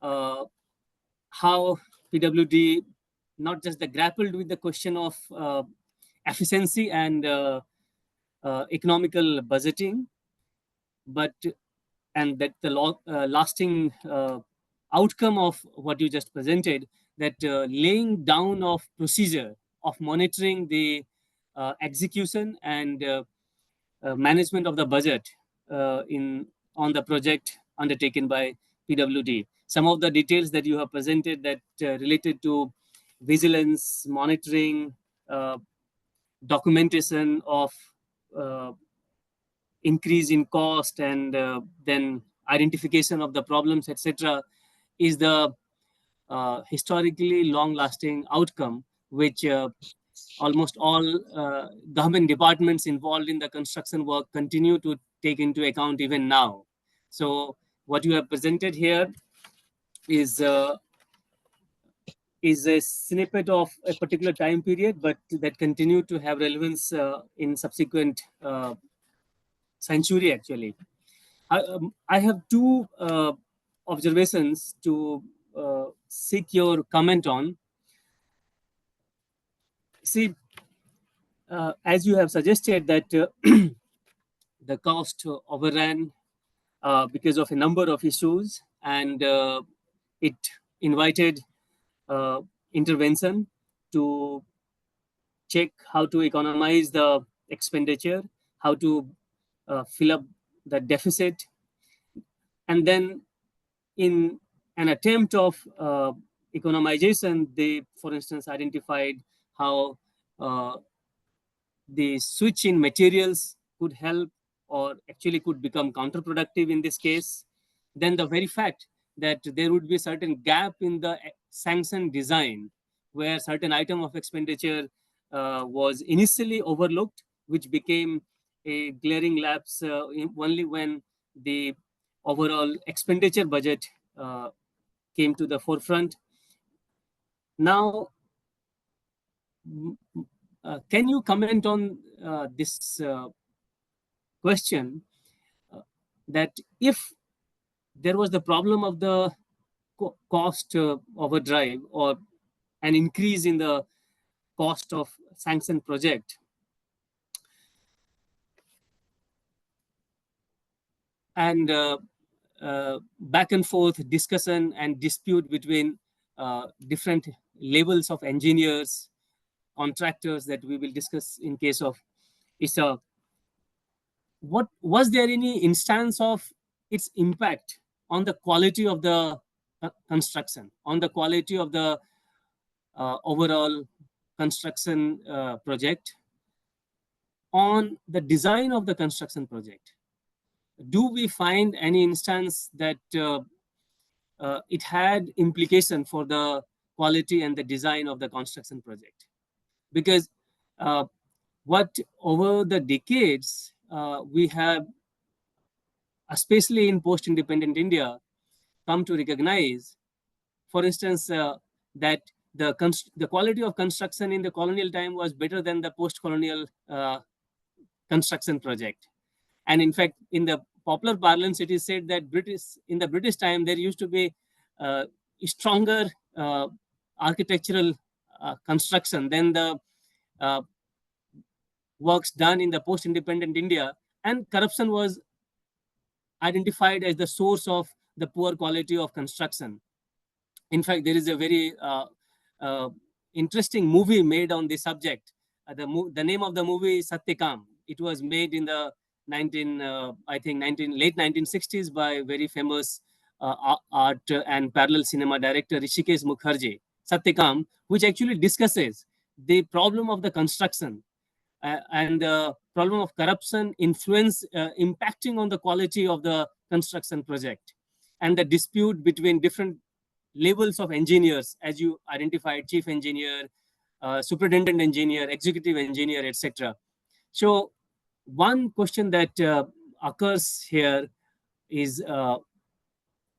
how PWD not just grappled with the question of efficiency and economical budgeting, but and that the lasting outcome of what you just presented, that laying down of procedure of monitoring the execution and management of the budget on the project undertaken by PWD. Some of the details that you have presented that related to vigilance, monitoring, documentation of increase in cost, and then identification of the problems, etc., is the historically long-lasting outcome, which almost all government departments involved in the construction work continue to take into account even now. So what you have presented here is a snippet of a particular time period, but that continue to have relevance in subsequent century, actually. I have two observations to seek your comment on. See, as you have suggested that the cost overran because of a number of issues, and it invited intervention to check how to economize the expenditure, how to fill up the deficit, and then in an attempt of economization, they, for instance, identified how the switch in materials could help or actually could become counterproductive in this case. Then the very fact that there would be a certain gap in the sanction design where certain item of expenditure was initially overlooked, which became a glaring lapse only when the overall expenditure budget came to the forefront. Now, can you comment on this question that if there was the problem of the cost overdrive or an increase in the cost of sanctioned project, and back and forth discussion and dispute between different levels of engineers, contractors that we will discuss in case of Esa, what was there any instance of its impact on the quality of the construction, on the quality of the overall construction project, on the design of the construction project? Do we find any instance that it had implication for the quality and the design of the construction project? Because what over the decades we have, especially in post-independent India, come to recognize, for instance, that the quality of construction in the colonial time was better than the post-colonial construction project. And in fact, in the popular parlance, it is said that in the British time, there used to be stronger architectural construction than the works done in the post-independent India, and corruption was identified as the source of the poor quality of construction. In fact, there is a very interesting movie made on this subject. The name of the movie is Satyakam. It was made in the late 1960s by very famous art and parallel cinema director Rishikesh Mukherjee. Satyakam, which actually discusses the problem of the construction and the problem of corruption influence impacting on the quality of the construction project, and the dispute between different levels of engineers, as you identified, chief engineer, superintendent engineer, executive engineer, etc. So one question that occurs here is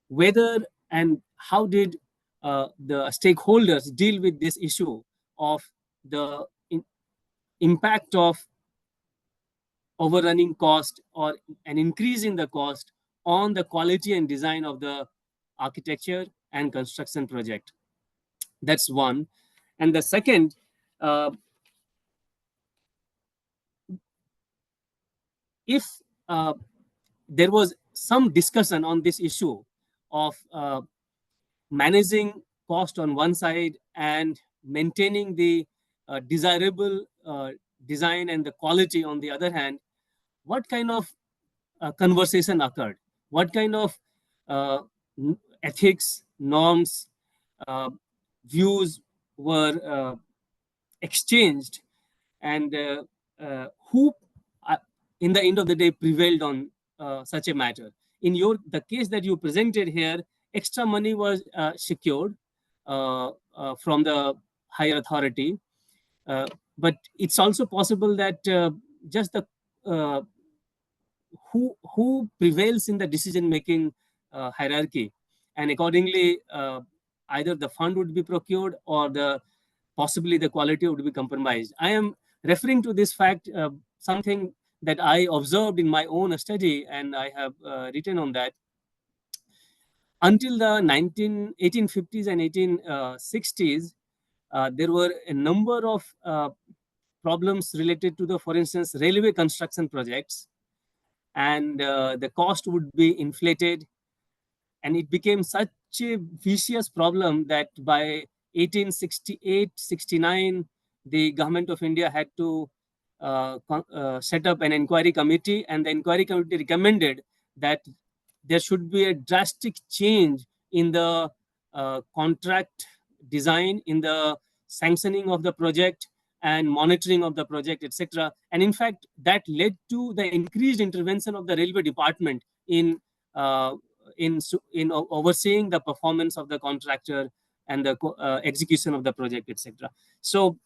whether and how did the stakeholders deal with this issue of the impact of overrunning cost or an increase in the cost on the quality and design of the architecture and construction project. That's one. And the second, if there was some discussion on this issue of managing cost on one side and maintaining the desirable design and the quality on the other hand, what kind of conversation occurred? What kind of ethics, norms, views were exchanged, and who, in the end of the day, prevailed on such a matter? In the case that you presented here, extra money was secured from the higher authority. but it's also possible that just the who prevails in the decision making hierarchy, and accordingly either the fund would be procured or the possibly the quality would be compromised. I am referring to this fact, something that I observed in my own study, and I have written on that. Until the 1850s and 1860s, there were a number of problems related to the, for instance, railway construction projects, and the cost would be inflated, and it became such a vicious problem that by 1868-69, the government of India had to set up an inquiry committee, and the inquiry committee recommended that there should be a drastic change in the contract design, in the sanctioning of the project and monitoring of the project, etc. And in fact, that led to the increased intervention of the railway department in uh, overseeing the performance of the contractor and the execution of the project, etc. So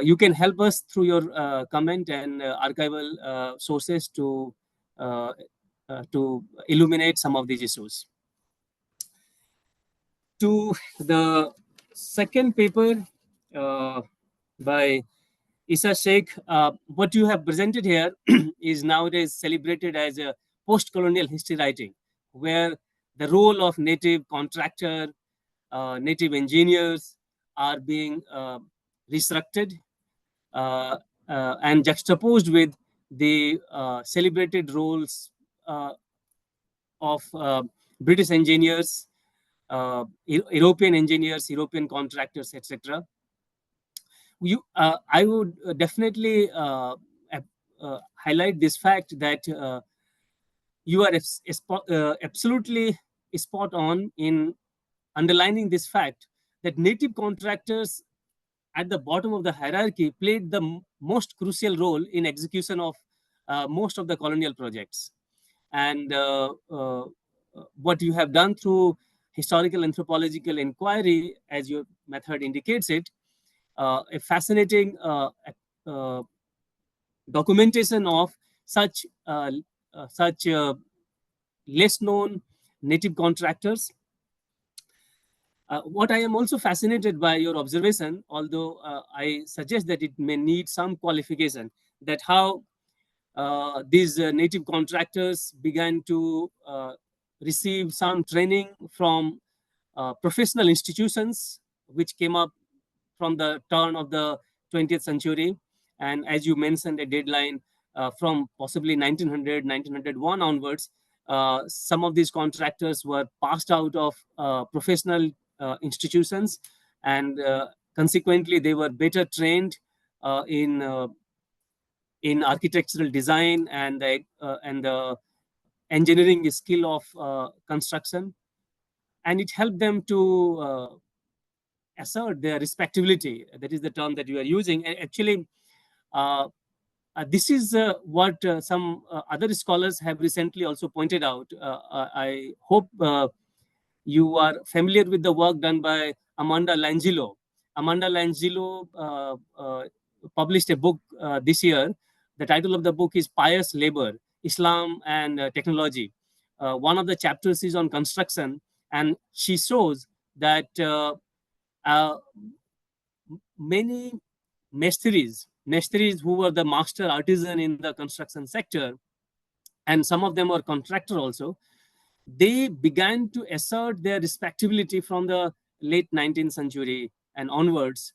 you can help us through your comment and archival sources to illuminate some of these issues. To the second paper by Esa Shaikh, what you have presented here is nowadays celebrated as a post-colonial history writing, where the role of native contractor, native engineers are being restructured and juxtaposed with the celebrated roles of British engineers, European engineers, European contractors, etc. I would definitely highlight this fact that you are absolutely spot on in underlining this fact that native contractors at the bottom of the hierarchy played the most crucial role in execution of most of the colonial projects. And what you have done through historical anthropological inquiry, as your method indicates it, a fascinating documentation of such less known native contractors. What I am also fascinated by your observation, although I suggest that it may need some qualification, that how these native contractors began to receive some training from professional institutions which came up from the turn of the 20th century. And as you mentioned, a deadline from possibly 1900, 1901 onwards, some of these contractors were passed out of professional institutions, and consequently, they were better trained in architectural design and the engineering skill of construction, and it helped them to assert their respectability. That is the term that you are using. Actually, this is what some other scholars have recently also pointed out. I hope you are familiar with the work done by Amanda Langillo. Amanda Langillo published a book this year. The title of the book is Pious Labor, Islam and Technology. One of the chapters is on construction, and she shows that many mestris who were the master artisan in the construction sector, and some of them were contractor also, they began to assert their respectability from the late 19th century and onwards.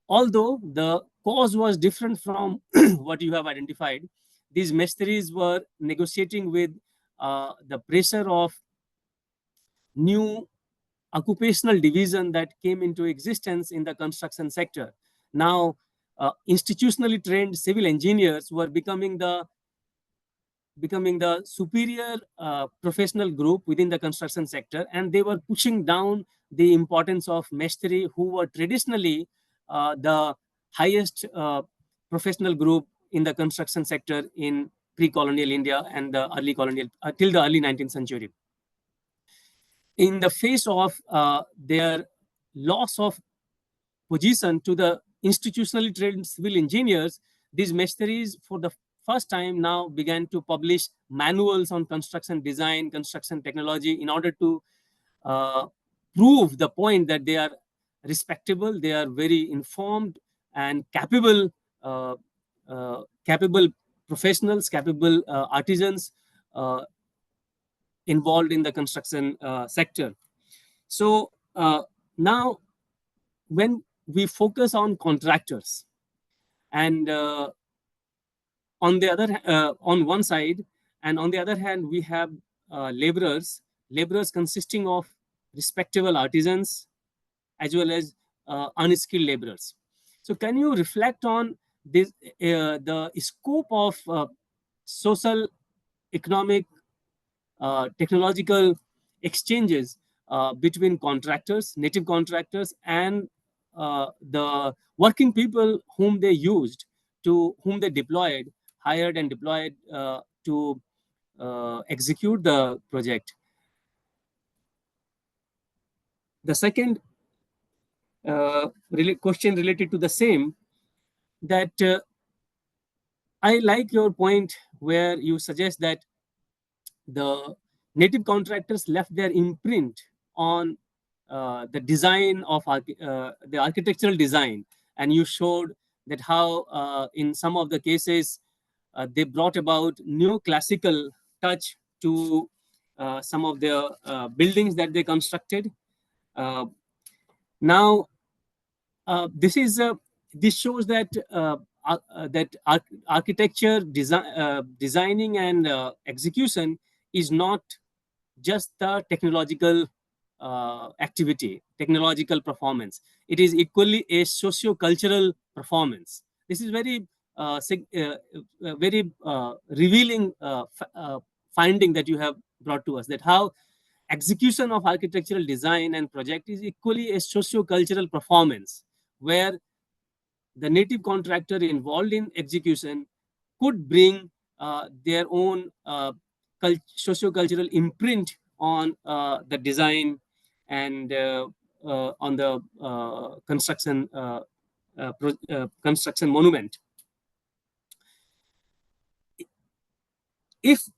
Although the cause was different from what you have identified, these mestris were negotiating with the pressure of new occupational division that came into existence in the construction sector. Now, institutionally trained civil engineers were becoming the superior professional group within the construction sector, and they were pushing down the importance of mestri, who were traditionally the highest professional group in the construction sector in pre-colonial India and the early colonial till the early 19th century. In the face of their loss of position to the institutionally trained civil engineers, these machineries for the first time now began to publish manuals on construction design, construction technology, in order to uh, prove the point that they are respectable, they are very informed and capable, capable professionals, capable artisans involved in the construction sector. So now, when we focus on contractors, and on one side, and on the other hand, we have laborers consisting of respectable artisans as well as unskilled laborers. So can you reflect on this, the scope of social, economic, technological exchanges between contractors, native contractors, and the working people whom they used, whom they hired and deployed to execute the project. The second question related to the same, that I like your point where you suggest that the native contractors left their imprint on the design of the architectural design, and you showed that how in some of the cases they brought about new classical touch to some of the buildings that they constructed. Now this is this shows that architecture designing and execution is not just the technological activity, technological performance. It is equally a socio-cultural performance. This is very very revealing finding that you have brought to us, that how execution of architectural design and project is equally a socio-cultural performance, where the native contractor involved in execution could bring their own socio-cultural imprint on the design and on the construction monument. If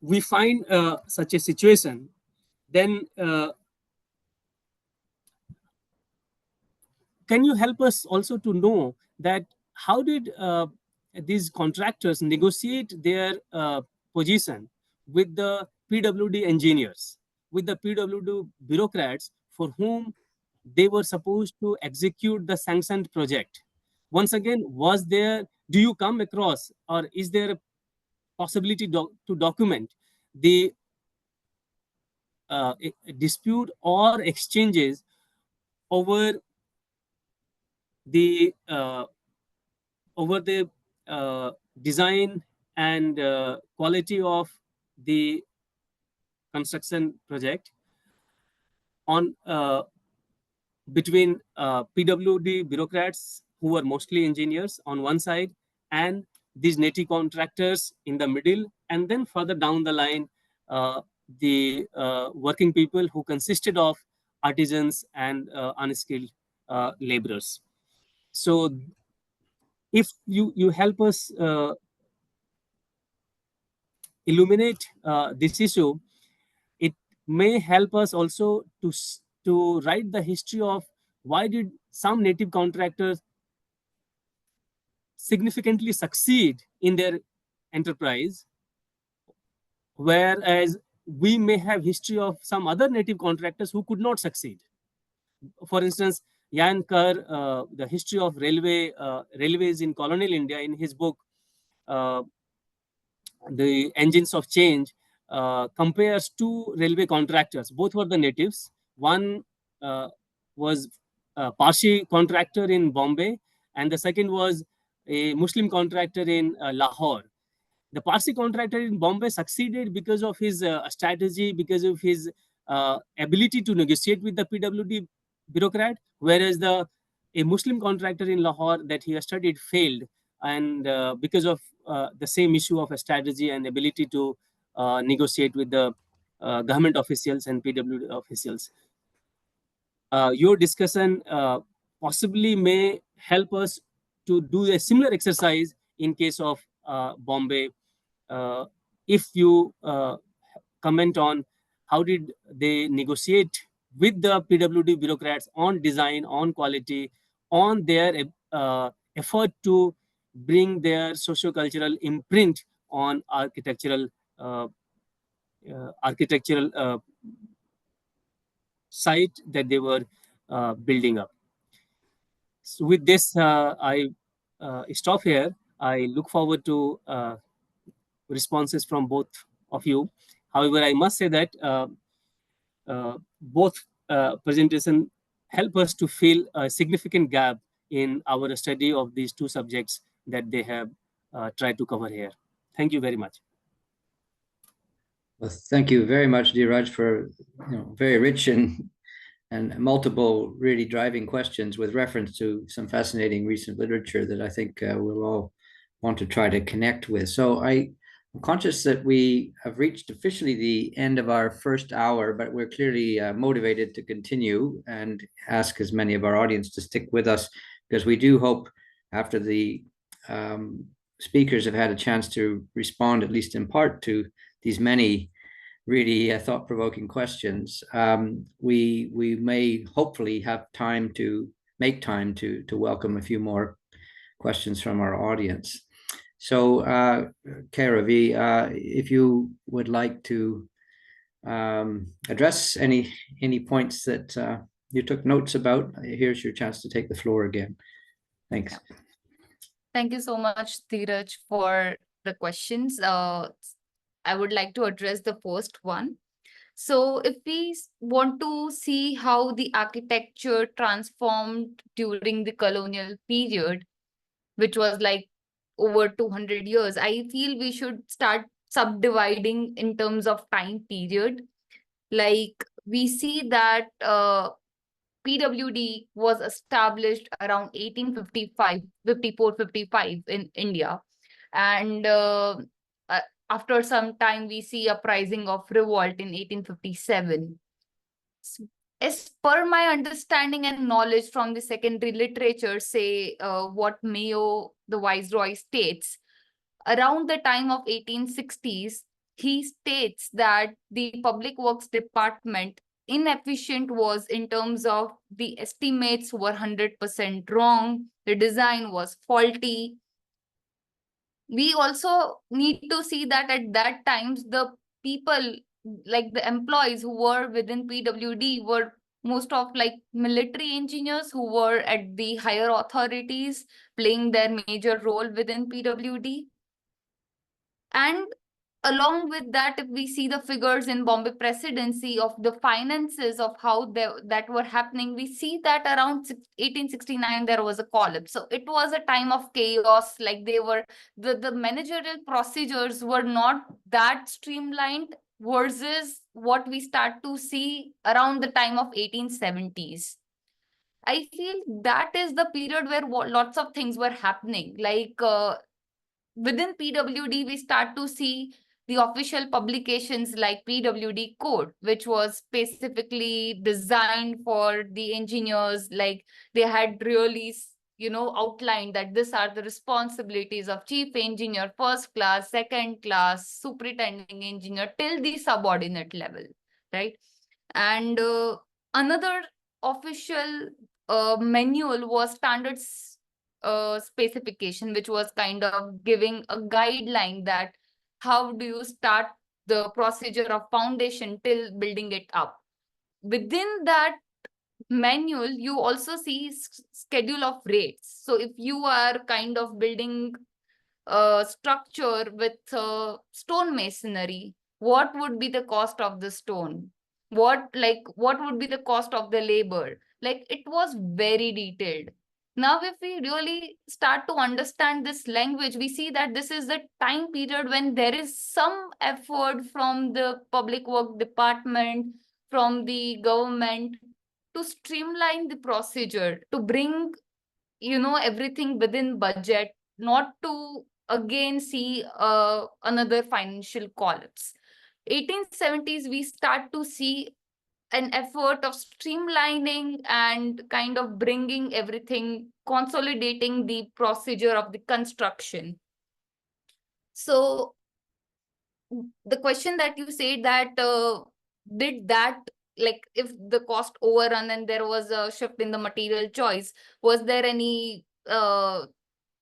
we find such a situation, then can you help us also to know that how did these contractors negotiate their position with the PWD engineers, with the PWD bureaucrats for whom they were supposed to execute the sanctioned project? Once again, do you come across, or is there a possibility to document the dispute or exchanges over the design and quality of the construction project on between PWD bureaucrats, who were mostly engineers on one side, and these native contractors in the middle, and then further down the line the working people who consisted of artisans and unskilled laborers. So if you help us illuminate this issue, it may help us also to write the history of why did some native contractors significantly succeed in their enterprise, whereas we may have history of some other native contractors who could not succeed. For instance, Jan Kerr, the history of railways in colonial India, in his book The Engines of Change, compares two railway contractors. Both were the natives. One was a Parsi contractor in Bombay, and the second was a Muslim contractor in Lahore. The Parsi contractor in Bombay succeeded because of his strategy, because of his ability to negotiate with the PWD bureaucrat, whereas a Muslim contractor in Lahore that he has studied failed, and because of the same issue of a strategy and ability to negotiate with the government officials and PWD officials. Your discussion possibly may help us to do a similar exercise in case of Bombay. If you comment on how did they negotiate with the PWD bureaucrats on design, on quality, on their effort to bring their socio-cultural imprint on uh, architectural site that they were building up. So with this, I stop here. I look forward to responses from both of you. However, I must say that both presentation help us to fill a significant gap in our study of these two subjects that they have tried to cover here. Thank you very much. Well, thank you very much, Dhiraj, for very rich and multiple really driving questions with reference to some fascinating recent literature that I think we'll all want to try to connect with. So I'm conscious that we have reached officially the end of our first hour, but we're clearly motivated to continue and ask as many of our audience to stick with us, because we do hope after the speakers have had a chance to respond, at least in part, to these many really thought-provoking questions, we may hopefully have time to make time to welcome a few more questions from our audience. So, Kairavi, if you would like to address any points that you took notes about, here's your chance to take the floor again. Thanks. Thank you so much, Dhiraj, for the questions. I would like to address the first one. So if we want to see how the architecture transformed during the colonial period, which was like over 200 years, I feel we should start subdividing in terms of time period. Like we see that PWD was established around 1855, 54, 55 in India. And after some time, we see a uprising of revolt in 1857. As per my understanding and knowledge from the secondary literature, say what Mayo, the Viceroy, states, around the time of 1860s, he states that the Public Works Department inefficient was in terms of the estimates were 100% wrong, the design was faulty. We also need to see that at that times, the people, like the employees who were within PWD were most of like military engineers who were at the higher authorities playing their major role within PWD. And along with that, if we see the figures in Bombay presidency of the finances of how that were happening, we see that around 1869, there was a collapse. So it was a time of chaos, like they were, the managerial procedures were not that streamlined versus what we start to see around the time of 1870s. I feel that is the period where lots of things were happening. Like within PWD, we start to see the official publications like PWD Code, which was specifically designed for the engineers. Like they had really, outlined that these are the responsibilities of chief engineer, first class, second class, superintending engineer, till the subordinate level, right? And another official manual was standards specification, which was kind of giving a guideline that how do you start the procedure of foundation till building it up. Within that manual, you also see schedule of rates. So if you are kind of building a structure with stone masonry, what would be the cost of the stone? What would be the cost of the labor? Like it was very detailed. Now, if we really start to understand this language, we see that this is the time period when there is some effort from the public work department, from the government, to streamline the procedure, to bring, everything within budget, not to again see another financial collapse. 1870s, we start to see an effort of streamlining and kind of bringing everything, consolidating the procedure of the construction. So the question that you said that did that, like if the cost overrun and there was a shift in the material choice, was there any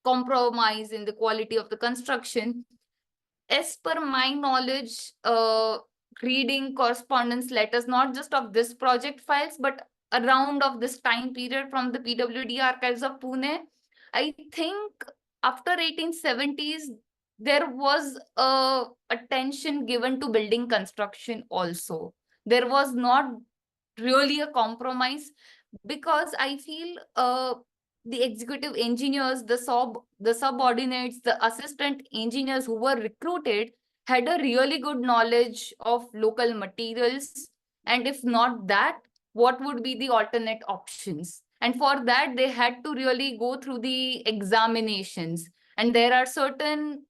compromise in the quality of the construction? As per my knowledge, reading correspondence letters, not just of this project files, but around of this time period from the PWD archives of Pune, I think after 1870s, there was a attention given to building construction also. There was not really a compromise, because I feel the executive engineers, the subordinates, the assistant engineers who were recruited had a really good knowledge of local materials. And if not that, what would be the alternate options? And for that, they had to really go through the examinations. And there are certain,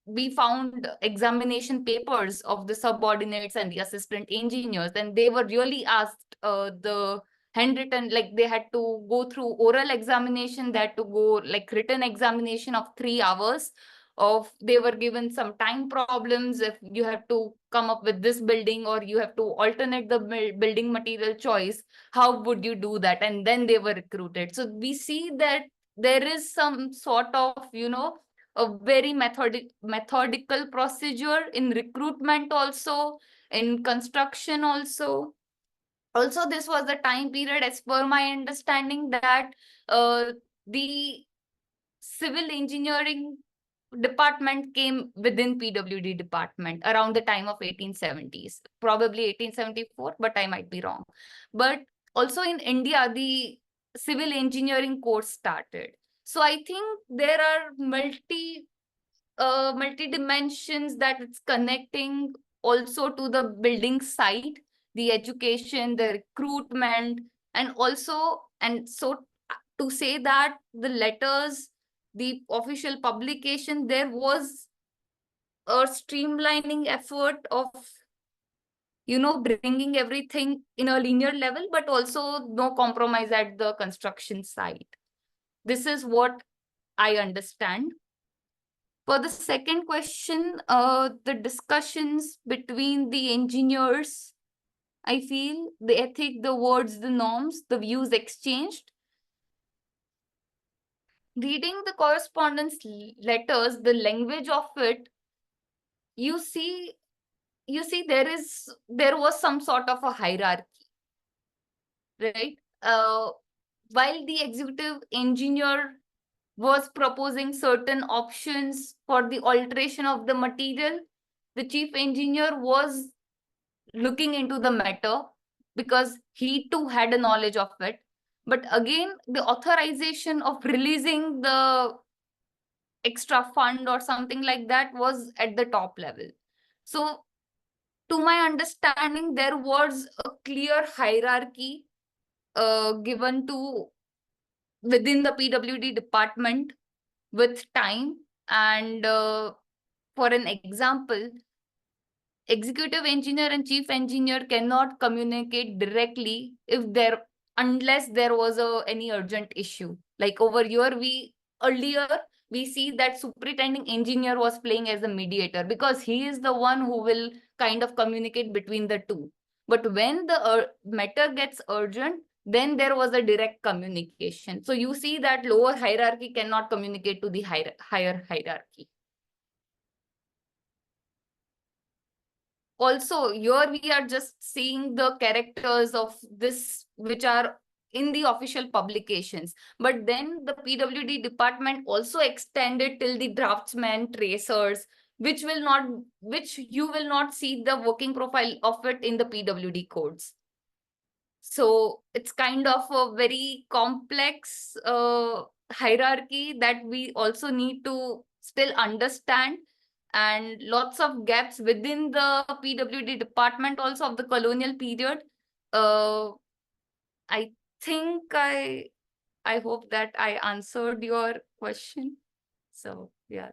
we found examination papers of the subordinates and the assistant engineers, and they were really asked the handwritten, like they had to go through oral examination, they had to go like written examination of 3 hours. Of they were given some time problems, if you have to come up with this building or you have to alternate the building material choice, how would you do that? And then they were recruited. So we see that there is some sort of, a very methodical procedure in recruitment also, in construction also. Also, this was the time period, as per my understanding, that the civil engineering department came within PWD department around the time of 1870s, probably 1874, but I might be wrong. But also in India, the civil engineering course started. So I think there are multi dimensions that it's connecting also to the building site, the education, the recruitment, and also, and so to say that the letters, the official publication, there was a streamlining effort of, bringing everything in a linear level, but also no compromise at the construction site. This is what I understand. For the second question, the discussions between the engineers, I feel the ethic, the words, the norms, the views exchanged. Reading the correspondence letters, the language of it, you see there was some sort of a hierarchy, right? While the executive engineer was proposing certain options for the alteration of the material, the chief engineer was looking into the matter because he too had a knowledge of it. But again, the authorization of releasing the extra fund or something like that was at the top level. So to my understanding, there was a clear hierarchy given to within the PWD department with time. And for an example, executive engineer and chief engineer cannot communicate directly unless there was any urgent issue. Like over here, earlier we see that superintending engineer was playing as a mediator because he is the one who will kind of communicate between the two. But when the matter gets urgent, then there was a direct communication. So you see that lower hierarchy cannot communicate to the higher hierarchy. Also, here we are just seeing the characters of this, which are in the official publications. But then the PWD department also extended till the draftsmen, tracers, which you will not see the working profile of it in the PWD codes. So it's kind of a very complex hierarchy that we also need to still understand, and lots of gaps within the PWD department also of the colonial period. I think I hope that I answered your question. So yeah,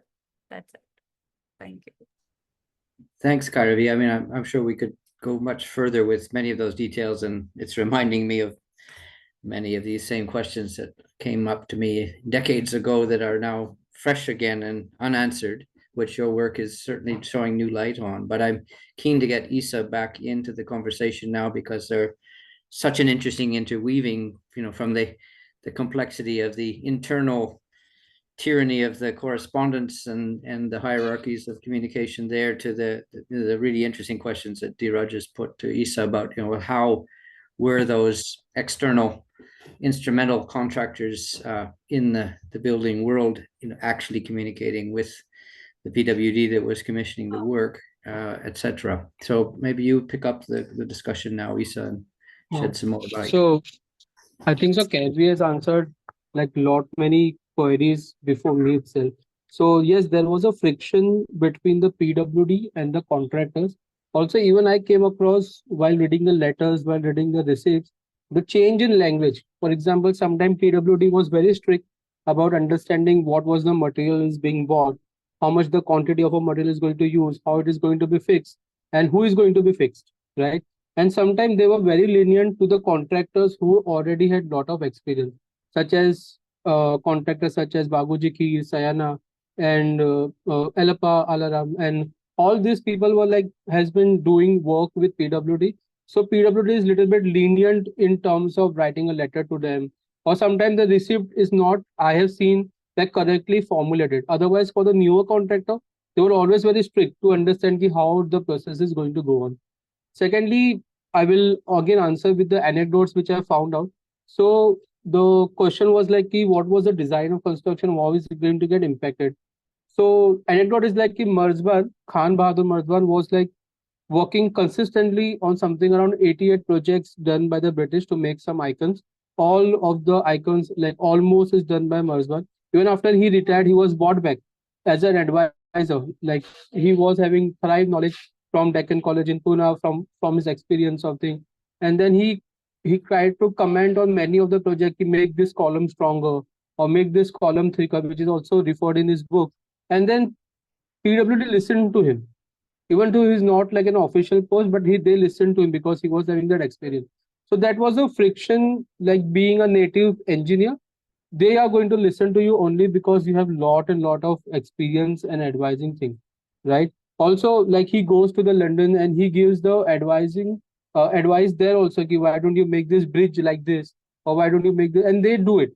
that's it. Thank you. Thanks, Kairavi. I mean, I'm sure we could go much further with many of those details, and it's reminding me of many of these same questions that came up to me decades ago that are now fresh again and unanswered, which your work is certainly showing new light on. But I'm keen to get Esa back into the conversation now, because they're such an interesting interweaving, from the complexity of the internal tyranny of the correspondence and the hierarchies of communication there, to the really interesting questions that Dhiraj has put to Esa about, how were those external instrumental contractors in the building world, actually communicating with the PWD that was commissioning the work, etc. So maybe you pick up the discussion now, Esa, and shed some more light. So I think so Kairavi has answered like many queries before me itself. So yes, there was a friction between the PWD and the contractors. Also, even I came across while reading the letters, while reading the receipts, the change in language. For example, sometimes PWD was very strict about understanding what was the material is being bought, how much the quantity of a material is going to use, how it is going to be fixed, and who is going to be fixed, right? And sometimes they were very lenient to the contractors who already had lot of experience, such as contractors such as Baguji Ki, Sayana, and Elapa Alaram, and all these people were like has been doing work with PWD. So PWD is little bit lenient in terms of writing a letter to them, or sometimes the receipt is not, I have seen, like correctly formulated. Otherwise, for the newer contractor, they were always very strict to understand ki how the process is going to go on. Secondly, I will again answer with the anecdotes which I found out. So the question was like, what was the design of construction? How is it going to get impacted? So anecdote is like Marzban, Khan Bahadur Marzban was like working consistently on something around 88 projects done by the British to make some icons. All of the icons, like almost, is done by Marzban. Even after he retired, he was brought back as an advisor. Like he was having thrive knowledge from Deccan College in Pune, from his experience of things. And then he tried to comment on many of the projects. He make this column stronger or make this column thicker, which is also referred in his book. And then PWD listened to him, even though he's not like an official post, but they listened to him because he was having that experience. So that was a friction, like being a native engineer. They are going to listen to you only because you have lot and lot of experience and advising things, right? Also, like he goes to the London and he gives the advice there also. Ki, why don't you make this bridge like this, or why don't you make this? And they do it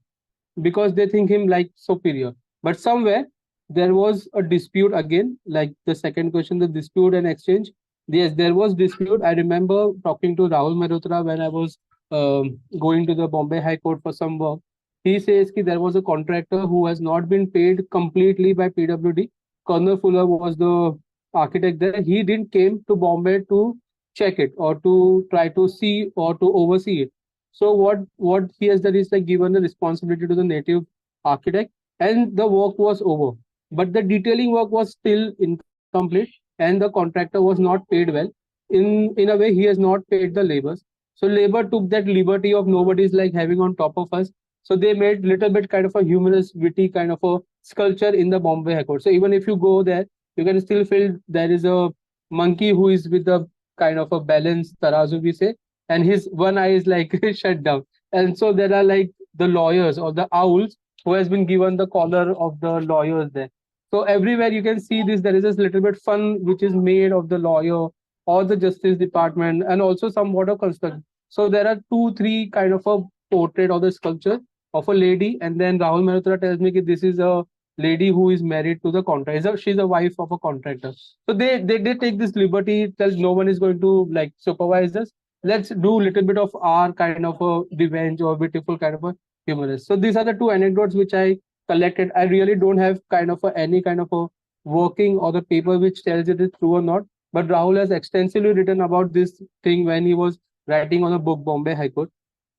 because they think him like superior. But somewhere there was a dispute again, like the second question, the dispute and exchange. Yes, there was dispute. I remember talking to Rahul Mehrotra when I was going to the Bombay High Court for some work. He says that there was a contractor who has not been paid completely by PWD. Colonel Fuller was the architect there. He didn't came to Bombay to check it or to try to see or to oversee it. So what he has done is like given the responsibility to the native architect, and the work was over. But the detailing work was still incomplete, and the contractor was not paid well. In a way, he has not paid the laborers. So labor took that liberty of nobody's like having on top of us. So they made little bit kind of a humorous, witty kind of a sculpture in the Bombay High Court. So even if you go there, you can still feel there is a monkey who is with the kind of a balance tarazu we say, and his one eye is like shut down. And so there are like the lawyers or the owls who has been given the collar of the lawyers there. So everywhere you can see this, there is this little bit fun which is made of the lawyer or the justice department, and also somewhat of construction. So there are 2, 3 kind of a portrait or the sculpture of a lady, and then Rahul Mehrotra tells me that this is a lady who is married to the contractor. She's a wife of a contractor. So they take this liberty, tells no one is going to like supervise us. Let's do a little bit of our kind of a revenge or beautiful kind of a humorous. So these are the 2 anecdotes which I collected. I really don't have kind of any kind of a working or the paper which tells it is true or not. But Rahul has extensively written about this thing when he was writing on a book, Bombay High Court.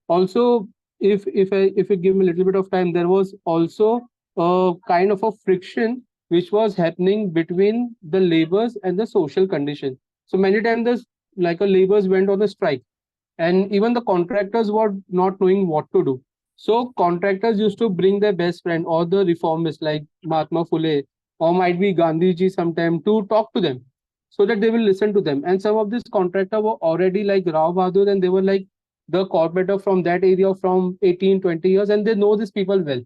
Also, if you give me a little bit of time, there was also a kind of a friction which was happening between the laborers and the social condition. So many times this like a laborers went on a strike, and even the contractors were not knowing what to do. So contractors used to bring their best friend or the reformists like Mahatma Phule or might be Gandhiji sometime to talk to them. so that they will listen to them. And some of these contractors were already like Rao Bahadur, and they were like the corporator from that area from 18, 20 years, and they know these people well.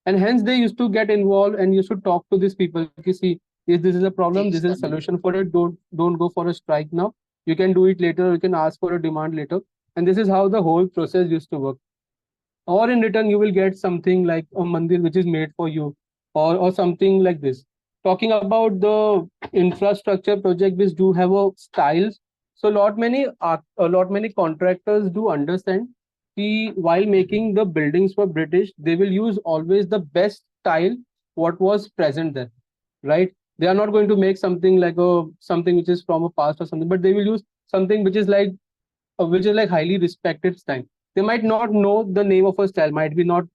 And hence they used to get involved and used to talk to these people. You see, if this is a problem, this is a solution for it. Don't go for a strike now. You can do it later. You can ask for a demand later. And this is how the whole process used to work. Or in return, you will get something like a mandir which is made for you, or something like this. Talking about the infrastructure project which do have a styles. So a lot many contractors do understand while making the buildings for British, they will use always the best style what was present there, right? They are not going to make something like something which is from a past or something, but they will use something which is like highly respected style. They might not know the name of a style, might not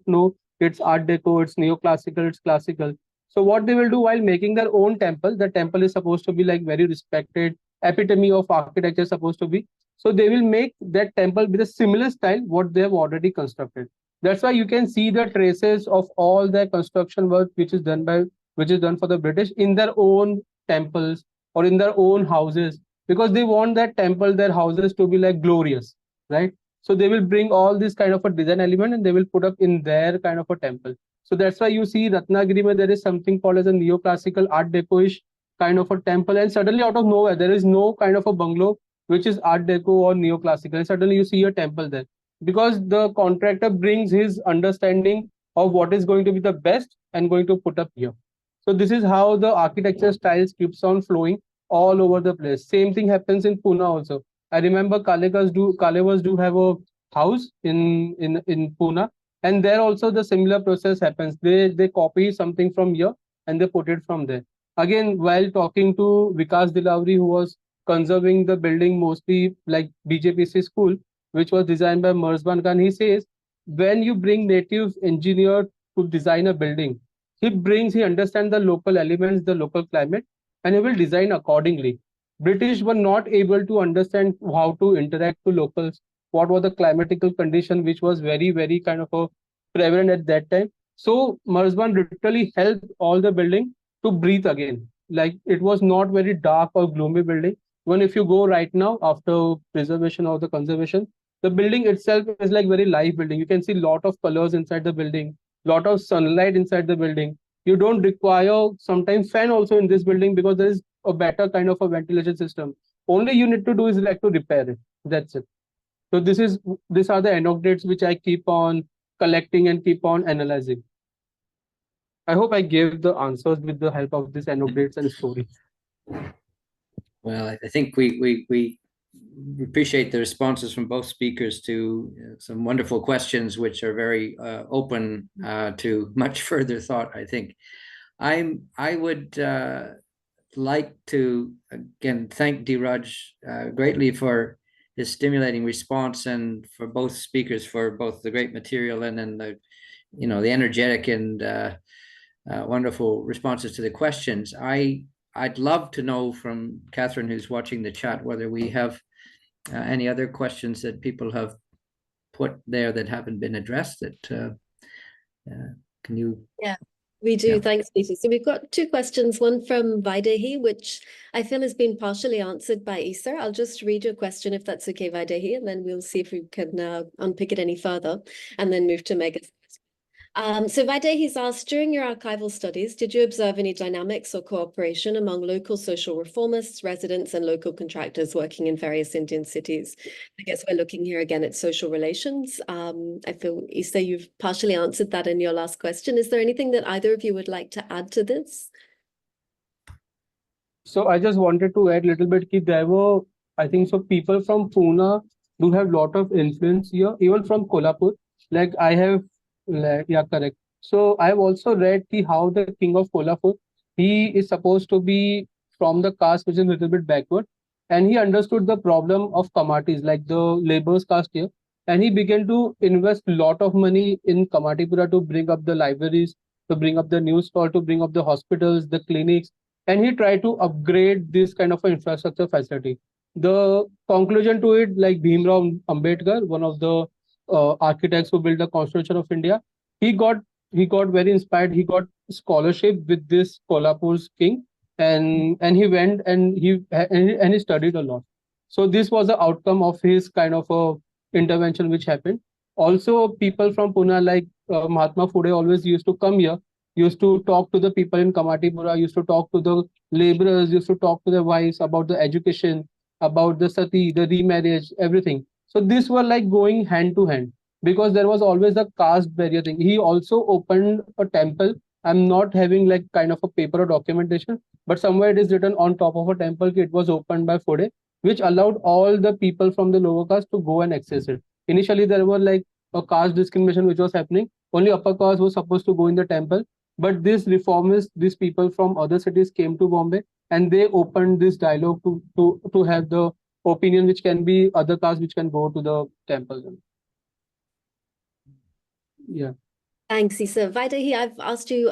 know it's Art Deco, it's neoclassical, it's classical. So what they will do while making their own temple, the temple is supposed to be like very respected, epitome of architecture supposed to be. So they will make that temple with a similar style what they have already constructed. That's why you can see the traces of all the construction work which is done for the British in their own temples or in their own houses, because they want that temple, their houses to be like glorious, right? So they will bring all this kind of a design element and they will put up in their kind of a temple. So that's why you see Ratnagiri, there is something called as a neoclassical Art Deco-ish kind of a temple, and suddenly out of nowhere there is no kind of a bungalow which is Art Deco or neoclassical, and suddenly you see a temple there, because the contractor brings his understanding of what is going to be the best and going to put up here. So this is how the architecture styles keeps on flowing all over the place. Same thing happens in Pune also. I remember Kalevas do have a house in Pune, and there also the similar process happens. They copy something from here and they put it from there. Again, while talking to Vikas Dilavri, who was conserving the building mostly like BJPC school, which was designed by Merzban Khan, he says when you bring native engineer to design a building, he understands the local elements, the local climate, and he will design accordingly. British were not able to understand how to interact to locals, what was the climatical condition, which was very, very kind of a prevalent at that time. So Merzban literally helped all the building to breathe again. Like it was not very dark or gloomy building. Even if you go right now after preservation or the conservation, the building itself is like very live building. You can see lot of colors inside the building, lot of sunlight inside the building. You don't require sometimes fan also in this building because there is a better kind of a ventilation system. Only you need to do is like to repair it. That's it. So these are the anecdotes which I keep on collecting and keep on analyzing. I hope I gave the answers with the help of these anecdotes and stories. Well, I think we appreciate the responses from both speakers to some wonderful questions, which are very open to much further thought, I think. I would like to, again, thank Dhiraj greatly for his stimulating response, and for both speakers for both the great material and then the energetic and wonderful responses to the questions. I'd love to know from Catherine, who's watching the chat, whether we have any other questions that people have put there that haven't been addressed. That can you? Yeah, we do. Yeah. Thanks, Peter. So we've got two questions. One from Vaidehi, which I feel has been partially answered by Esa. I'll just read your question if that's okay, Vaidehi, and then we'll see if we can unpick it any further, and then move to Mega's. So Vaidehi's asked, during your archival studies, did you observe any dynamics or cooperation among local social reformists, residents, and local contractors working in various Indian cities? I guess we're looking here again at social relations. I feel, Esa, you've partially answered that in your last question. Is there anything that either of you would like to add to this? So I just wanted to add a little bit. There were, I think so, people from Pune do have a lot of influence here, even from Kolhapur. Like I have, yeah, correct. So I've also read how the king of Kolhapur, he is supposed to be from the caste which is a little bit backward, and he understood the problem of Kamatis, like the laborers caste here, and he began to invest a lot of money in Kamatipura to bring up the libraries, to bring up the news hall, to bring up the hospitals, the clinics, and he tried to upgrade this kind of infrastructure facility. The conclusion to it, like Bhimrao Ambedkar, one of the architects who built the Constitution of India, he got very inspired. He got scholarship with this Kolhapur's king, and he went and he studied a lot. So this was the outcome of his kind of a intervention which happened. Also, people from Pune like Mahatma Phule always used to come here, used to talk to the people in Kamatipura, used to talk to the laborers, used to talk to their wives about the education, about the sati, the remarriage, everything. So these were like going hand to hand because there was always a caste barrier thing. He also opened a temple. I'm not having like kind of a paper or documentation, but somewhere it is written on top of a temple that it was opened by Phode, which allowed all the people from the lower caste to go and access it. Initially, there were like a caste discrimination which was happening. Only upper caste was supposed to go in the temple. But these reformists, these people from other cities came to Bombay and they opened this dialogue to have the opinion which can be other castes which can go to the temple. Yeah. Thanks, Esa. Vaidehi, I've asked you,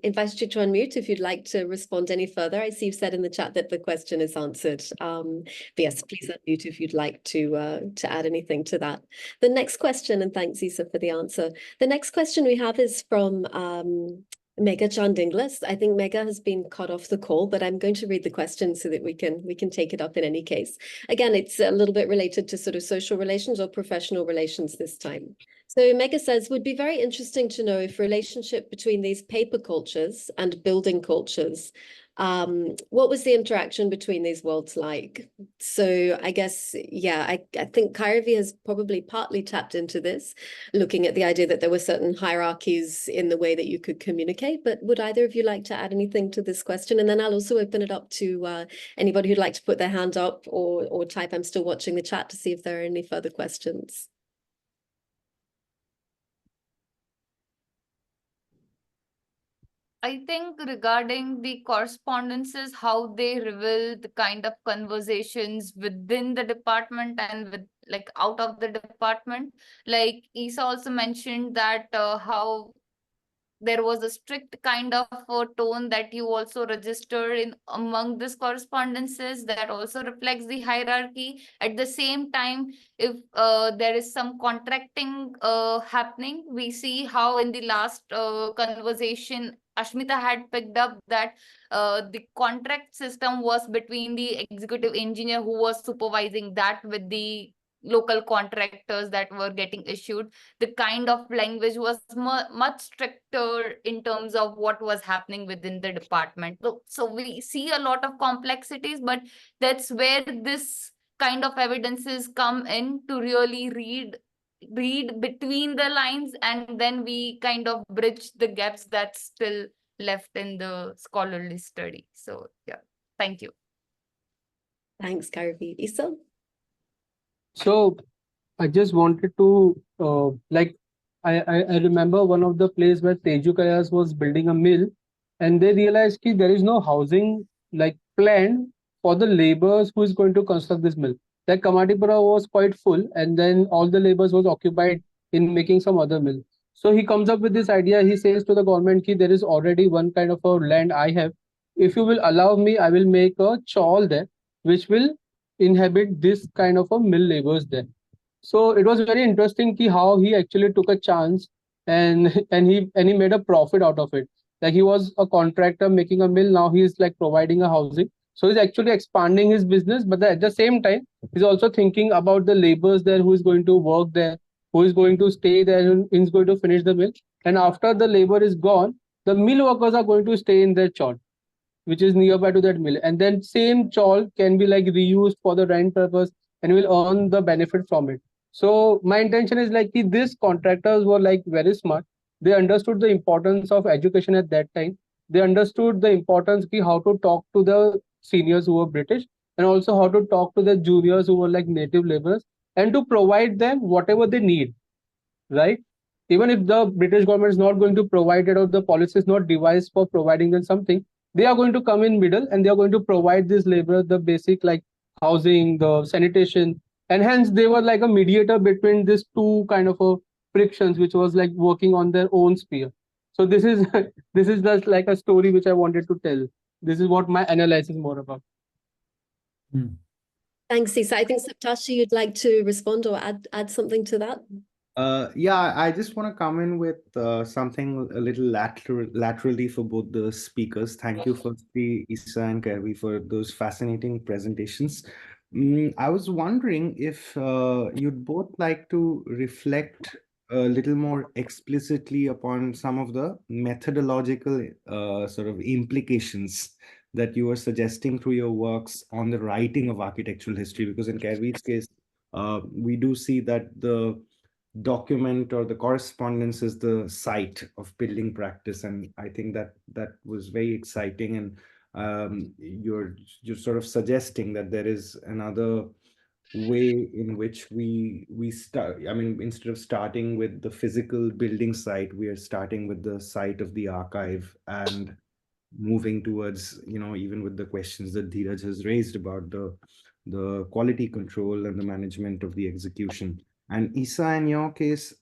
invited you to unmute if you'd like to respond any further. I see you've said in the chat that the question is answered. But yes, please unmute if you'd like to add anything to that. The next question, and thanks, Esa, for the answer. The next question we have is from Megha Chandinglas. I think Megha has been cut off the call, but I'm going to read the question so that we can take it up in any case. Again, it's a little bit related to sort of social relations or professional relations this time. So Megha says, would be very interesting to know if relationship between these paper cultures and building cultures, what was the interaction between these worlds like? So I guess, yeah, I think Kairavi has probably partly tapped into this, looking at the idea that there were certain hierarchies in the way that you could communicate. But would either of you like to add anything to this question? And then I'll also open it up to anybody who'd like to put their hand up or type. I'm still watching the chat to see if there are any further questions. I think regarding the correspondences, how they reveal the kind of conversations within the department and with like out of the department. Like Esa also mentioned that how there was a strict kind of a tone that you also register in among these correspondences that also reflects the hierarchy. At the same time, if there is some contracting happening, we see how in the last conversation Ashmita had picked up that the contract system was between the executive engineer who was supervising that with the local contractors that were getting issued. The kind of language was much stricter in terms of what was happening within the department. So we see a lot of complexities, but that's where this kind of evidences come in to really read between the lines, and then we kind of bridge the gaps that's still left in the scholarly study. So yeah, thank you. Thanks, Kairavi. Esa? So I just wanted to I remember one of the place where Teju Kayas was building a mill, and they realized that there is no housing like planned for the laborers who is going to construct this mill. Like Kamatipura was quite full, and then all the laborers was occupied in making some other mill. So he comes up with this idea. He says to the government that there is already one kind of a land I have. If you will allow me, I will make a chawl there, which will inhabit this kind of a mill laborers there. So it was very interesting how he actually took a chance and he made a profit out of it. Like he was a contractor making a mill, now he's like providing a housing. So he's actually expanding his business, but at the same time, he's also thinking about the laborers there who is going to work there, who is going to stay there, who is going to finish the mill. And after the labor is gone, the mill workers are going to stay in their chawl, which is nearby to that mill. And then same chawl can be like reused for the rent purpose and will earn the benefit from it. So my intention is like these contractors were like very smart. They understood the importance of education at that time. They understood the importance of how to talk to the seniors who were British and also how to talk to the juniors who were like native laborers and to provide them whatever they need, right? Even if the British government is not going to provide it or the policy is not devised for providing them something, they are going to come in middle and they are going to provide this labor the basic like housing, the sanitation, and hence they were like a mediator between these two kind of a frictions, which was like working on their own sphere. So this is this is just like a story which I wanted to tell. This is what my analysis is more about. Thanks, Esa. I think Saptashi, you'd like to respond or add something to that? Yeah, I just want to come in with something a little laterally for both the speakers. Thank you, firstly, Esa and Kairavi, for those fascinating presentations. I was wondering if you'd both like to reflect a little more explicitly upon some of the methodological sort of implications that you were suggesting through your works on the writing of architectural history, because in Kairavi's case, we do see that the document or the correspondence is the site of building practice, and I think that that was very exciting. And you're sort of suggesting that there is another way in which we start. I mean, instead of starting with the physical building site, we are starting with the site of the archive and moving towards, even with the questions that Dhiraj has raised about the quality control and the management of the execution. And Isa, in your case,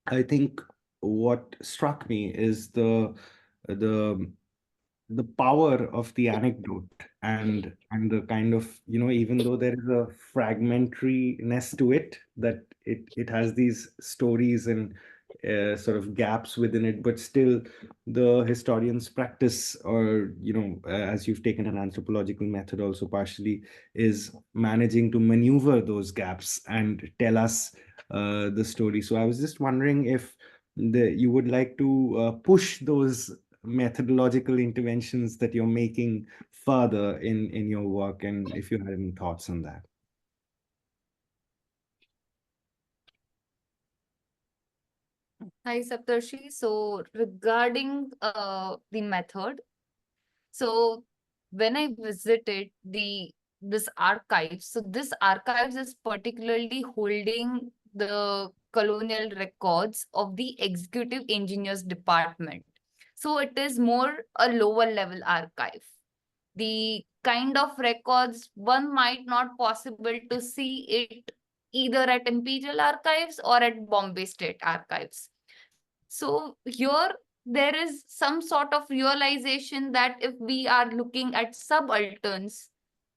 I think what struck me is the the power of the anecdote, and the kind of, even though there is a fragmentariness to it, that it has these stories and sort of gaps within it, but still the historian's practice, or as you've taken an anthropological method also partially, is managing to maneuver those gaps and tell us the story. So I was just wondering if you would like to push those methodological interventions that you're making further in your work, and if you had any thoughts on that. Hi, Saptarshi. So regarding the method, so when I visited this archive, so this archives is particularly holding the colonial records of the executive engineers department. So it is more a lower level archive. The kind of records one might not possible to see it either at Imperial Archives or at Bombay State Archives. So here there is some sort of realization that if we are looking at subalterns,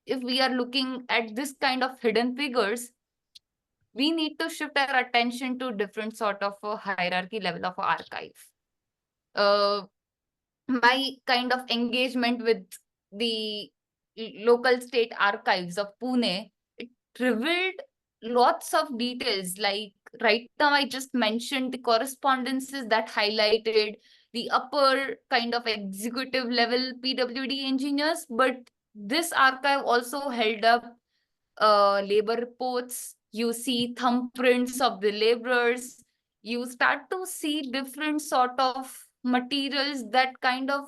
if we are looking at this kind of hidden figures, we need to shift our attention to different sort of a hierarchy level of archive. My kind of engagement with the local state archives of Pune, it revealed lots of details. Like right now, I just mentioned the correspondences that highlighted the upper kind of executive level PWD engineers, but this archive also held up labor reports. You see thumbprints of the laborers. You start to see different sort of materials that kind of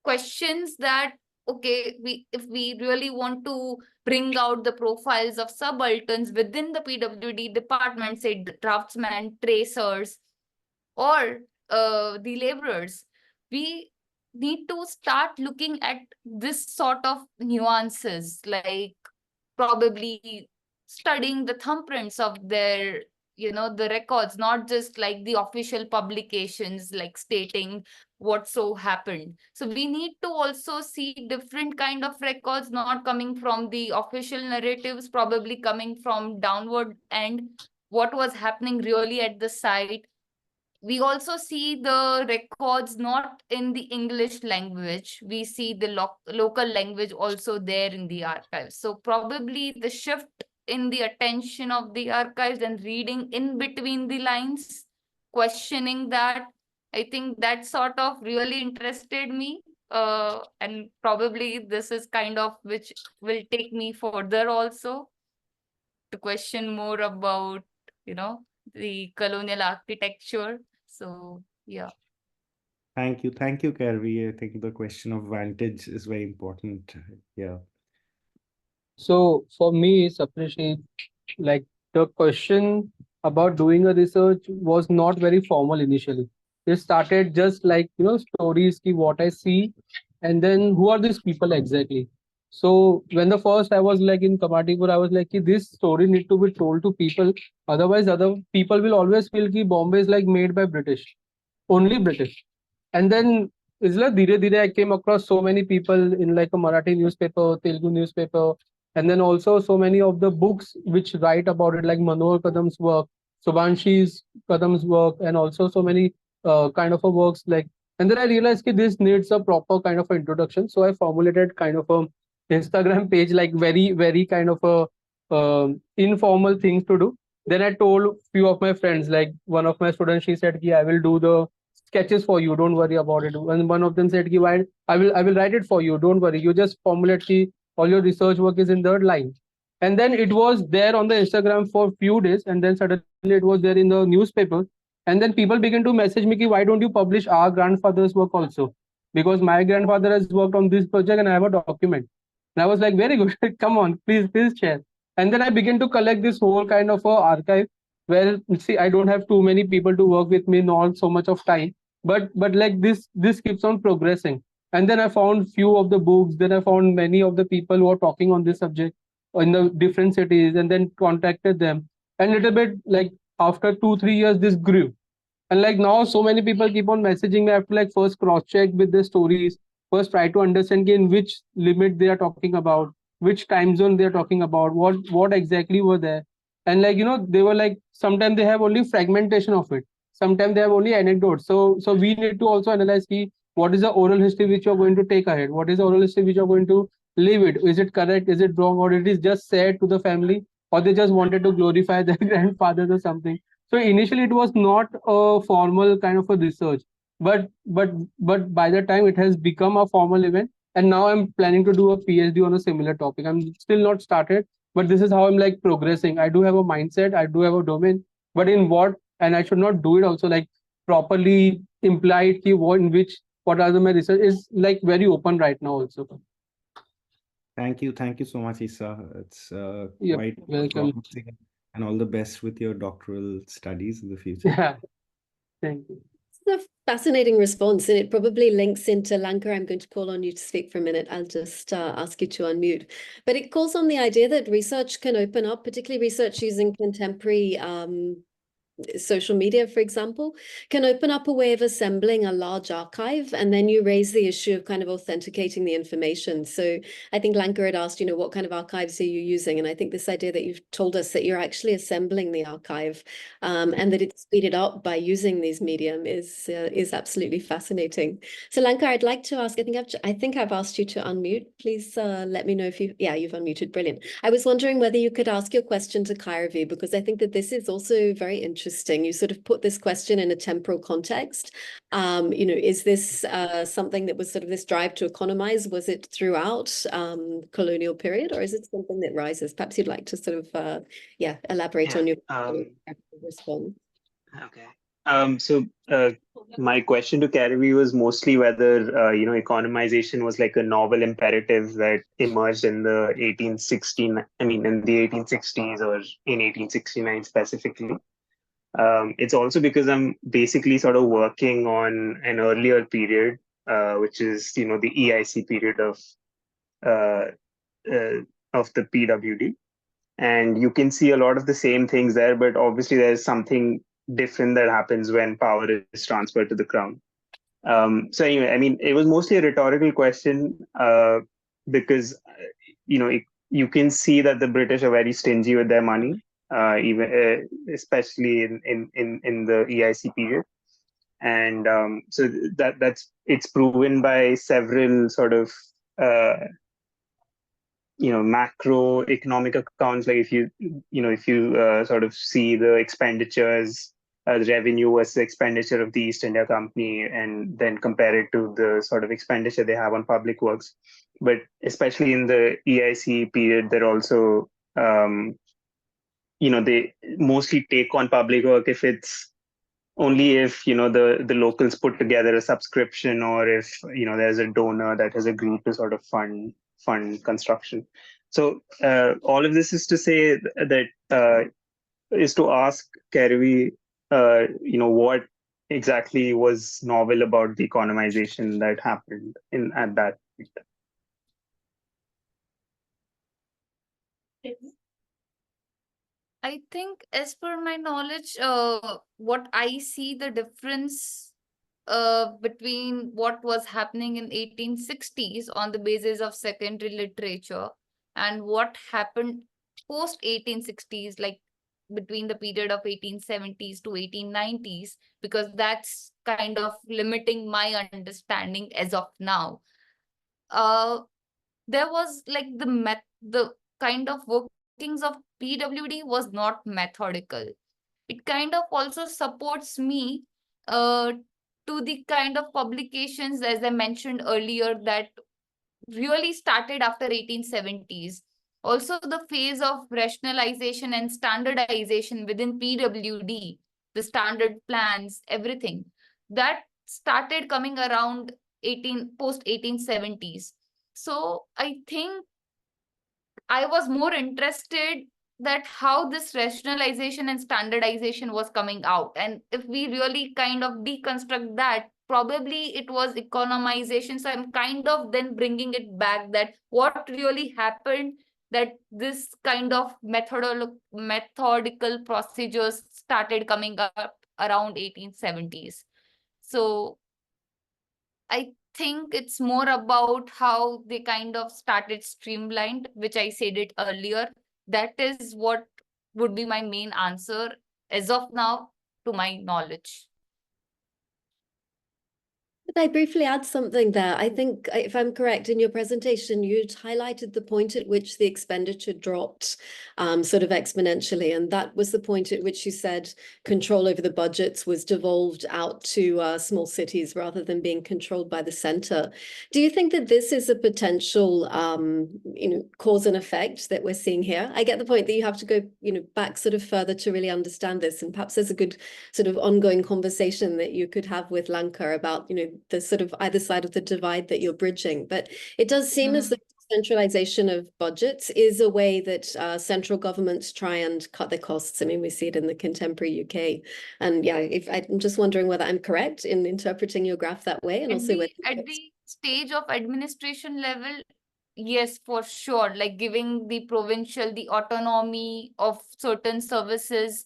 questions that, okay, if we really want to bring out the profiles of subalterns within the PWD department, say draftsmen, tracers, or the laborers, we need to start looking at this sort of nuances, like probably studying the thumbprints of their, the records, not just like the official publications like stating what so happened. So we need to also see different kind of records, not coming from the official narratives, probably coming from downward end, what was happening really at the site. We also see the records not in the English language. We see the local language also there in the archives. So probably the shift in the attention of the archives and reading in between the lines, questioning that, I think that sort of really interested me. And probably this is kind of which will take me further also to question more about, the colonial architecture. So, yeah. Thank you, Kairavi. I think the question of vantage is very important. Yeah. So for me, Saptarshi, like the question about doing a research was not very formal initially. It started just like, stories, ki what I see, and then who are these people exactly. So when the first I was like in Kamatipur, I was like, ki this story need to be told to people. Otherwise, other people will always feel ki Bombay is like made by British, only British. And then it's like dhire dhire I came across so many people in like a Marathi newspaper, Telugu newspaper, and then also so many of the books which write about it, like Manohar Kadam's work. Subhanshi's Kadam's work, and also so many kind of a works like. And then I realized that this needs a proper kind of a introduction. So I formulated kind of a Instagram page, like very kind of a informal things to do. Then I told few of my friends, like one of my students, she said, "Ki I will do the sketches for you. Don't worry about it." And one of them said, "Ki why I will write it for you. Don't worry. You just formulate ki all your research work is in the line." And then it was there on the Instagram for few days, and then suddenly it was there in the newspaper. And then people began to message me, ki, "Why don't you publish our grandfather's work also? Because my grandfather has worked on this project and I have a document." And I was like, "Very good. Come on, please share." And then I began to collect this whole kind of archive where, see, I don't have too many people to work with me, not so much of time, but like this keeps on progressing. And then I found few of the books. Then I found many of the people who are talking on this subject in the different cities, and then contacted them. And little bit, like after 2 3 years, this grew. And like now, so many people keep on messaging me. I have to like first cross check with the stories, first try to understand in which limit they are talking about, which time zone they are talking about, what exactly were there. And like, they were like, sometimes they have only fragmentation of it, sometimes they have only anecdotes. So we need to also analyze key, what is the oral history which you're going to take ahead, what is the oral history which you're going to leave it, is it correct, is it wrong, or it is just said to the family, or they just wanted to glorify their grandfathers or something. So initially it was not a formal kind of a research, but by the time it has become a formal event, and now I'm planning to do a PhD on a similar topic. I'm still not started, but this is how I'm like progressing. I do have a mindset, I do have a domain, but in what, and I should not do it also like properly implied ki what in which what are the my research is like very open right now also. Thank you so much, Isa. It's Yep, quite welcome. promising, and all the best with your doctoral studies in the future. Yeah, thank you. It's a fascinating response, and it probably links into Lanka. I'm going to call on you to speak for a minute. I'll just ask you to unmute. But it calls on the idea that research can open up, particularly research using contemporary social media, for example, can open up a way of assembling a large archive, and then you raise the issue of kind of authenticating the information. So I think Lanka had asked, what kind of archives are you using? And I think this idea that you've told us that you're actually assembling the archive, and that it's speeded up by using these medium is absolutely fascinating. So Lanka, I'd like to ask, I think I've asked you to unmute. Please let me know if you've unmuted. Brilliant. I was wondering whether you could ask your question to Kairavi, because I think that this is also very interesting. You sort of put this question in a temporal context. Is this something that was sort of this drive to economize? Was it throughout colonial period, or is it something that rises? Perhaps you'd like to sort of, elaborate on your response. Okay. So my question to Kairavi was mostly whether economization was like a novel imperative that emerged in the 1860s or in 1869 specifically. It's also because I'm basically sort of working on an earlier period, which is the EIC period uh, of the PWD. And you can see a lot of the same things there, but obviously there's something different that happens when power is transferred to the crown. So anyway, I mean, it was mostly a rhetorical question because you can see that the British are very stingy with their money, even especially in the EIC period, and so it's proven by several sort of macroeconomic accounts, like if you sort of see the expenditures, the revenue versus expenditure of the East India Company, and then compare it to the sort of expenditure they have on public works. But especially in the EIC period, they're also they mostly take on public work if the locals put together a subscription, or if there's a donor that has agreed to sort of fund construction. So all of this is to say that is to ask Kairavi, what exactly was novel about the economization that happened at that point. I think, as per my knowledge, what I see the difference between what was happening in 1860s on the basis of secondary literature and what happened post 1860s, like between the period of 1870s to 1890s, because that's kind of limiting my understanding as of now. There was like the kind of workings of PWD was not methodical. It kind of also supports me to the kind of publications, as I mentioned earlier, that really started after 1870s. Also, the phase of rationalization and standardization within PWD, the standard plans, everything that started coming around post 1870s. So I think I was more interested that how this rationalization and standardization was coming out. And if we really kind of deconstruct that, probably it was economization. So I'm kind of then bringing it back that what really happened, that this kind of methodical procedures started coming up around 1870s. So I think it's more about how they kind of started streamlined, which I said it earlier. That is what would be my main answer as of now, to my knowledge. Could I briefly add something there? I think, if I'm correct, in your presentation, you'd highlighted the point at which the expenditure dropped sort of exponentially. And that was the point at which you said control over the budgets was devolved out to small cities rather than being controlled by the center. Do you think that this is a potential, cause and effect that we're seeing here? I get the point that you have to go, back sort of further to really understand this. And perhaps there's a good sort of ongoing conversation that you could have with Lanka about, the sort of either side of the divide that you're bridging. But it does seem as though centralization of budgets is a way that central governments try and cut their costs. I mean, we see it in the contemporary UK. And yeah, I'm just wondering whether I'm correct in interpreting your graph that way. And also at the stage of administration level, yes, for sure. Like giving the provincial the autonomy of certain services,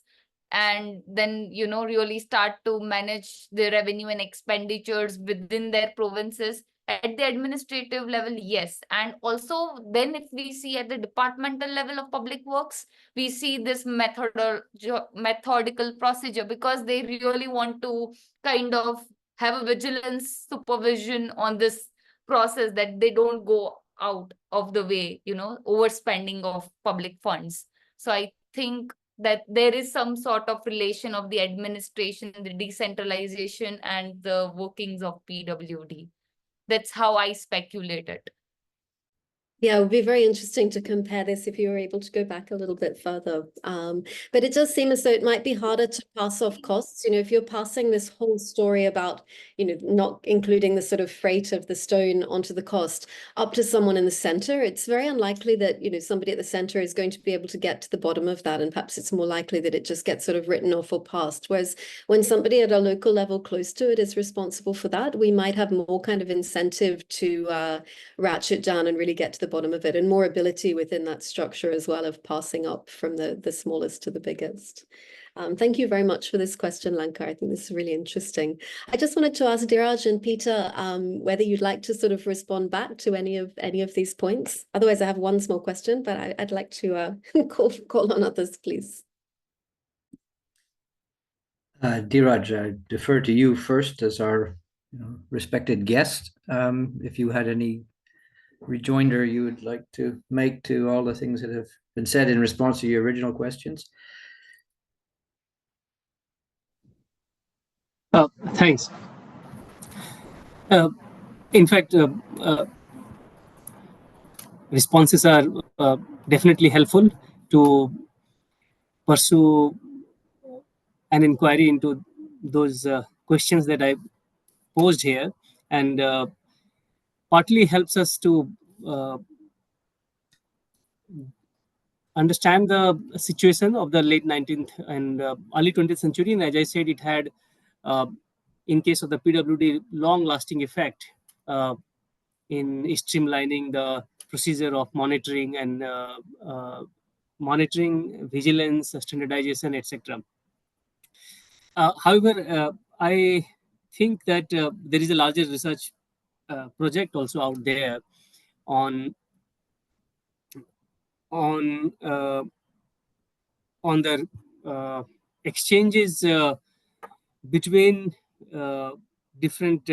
and then, really start to manage the revenue and expenditures within their provinces. At the administrative level, yes. And also then if we see at the departmental level of public works, we see this methodical procedure, because they really want to kind of have a vigilance supervision on this process, that they don't go out of the way, overspending of public funds. So I think that there is some sort of relation of the administration, the decentralization, and the workings of PWD. That's how I speculate it. Yeah, it would be very interesting to compare this if you were able to go back a little bit further. But it does seem as though it might be harder to pass off costs. If you're passing this whole story about, not including the sort of freight of the stone onto the cost up to someone in the center, it's very unlikely that, somebody at the center is going to be able to get to the bottom of that. And perhaps it's more likely that it just gets sort of written off or passed. Whereas when somebody at a local level close to it is responsible for that, we might have more kind of incentive to ratchet down and really get to the bottom of it, and more ability within that structure as well of passing up from the smallest to the biggest. Thank you very much for this question, Lanka. I think this is really interesting. I just wanted to ask Dhiraj and Peter whether you'd like to sort of respond back to any of these points. Otherwise, I have one small question, but I'd like to call on others, please. Dhiraj, I defer to you first as our respected guest. If you had any rejoinder you would like to make to all the things that have been said in response to your original questions. Thanks. In fact, responses are definitely helpful to pursue an inquiry into those questions that I posed here, and partly helps us to understand the situation of the late 19th and early 20th century. And as I said, it had, in case of the PWD, long-lasting effect in streamlining the procedure of monitoring and monitoring, vigilance, standardization, etc. However, I think that there is a larger research project also out there on the exchanges between different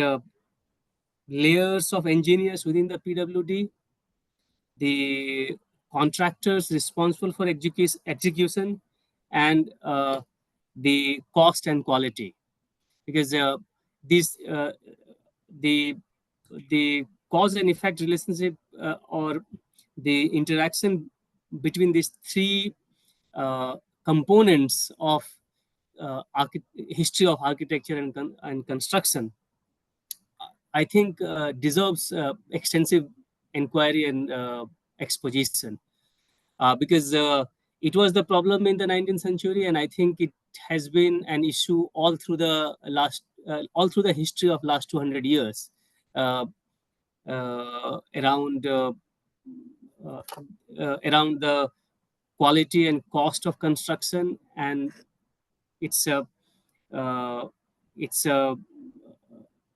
layers of engineers within the PWD, the contractors responsible for execution, and the cost and quality. Because these the cause and effect relationship or the interaction between these three components of history of architecture and construction, I think deserves extensive inquiry and exposition, because it was the problem in the 19th century, and I think it has been an issue all through the history of last 200 years, around the quality and cost of construction, and it's a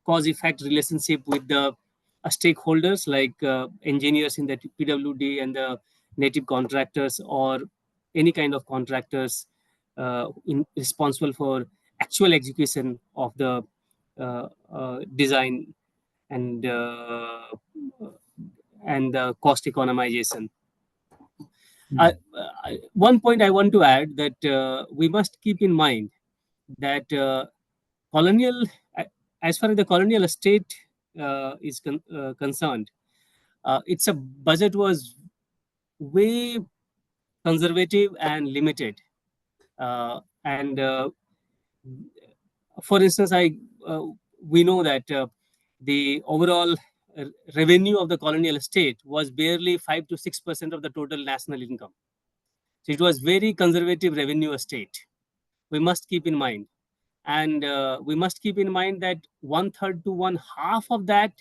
cause effect relationship with the stakeholders like engineers in the PWD and the native contractors, or any kind of contractors responsible for actual execution of the design and the cost economization. One point I want to add, that we must keep in mind that colonial, as far as the colonial estate is concerned, its a budget was way conservative and limited. And for instance, we know that the overall revenue of the colonial estate was barely 5 to 6% of the total national income. So it was very conservative revenue estate. We must keep in mind. And we must keep in mind that 1/3 to 1/2 of that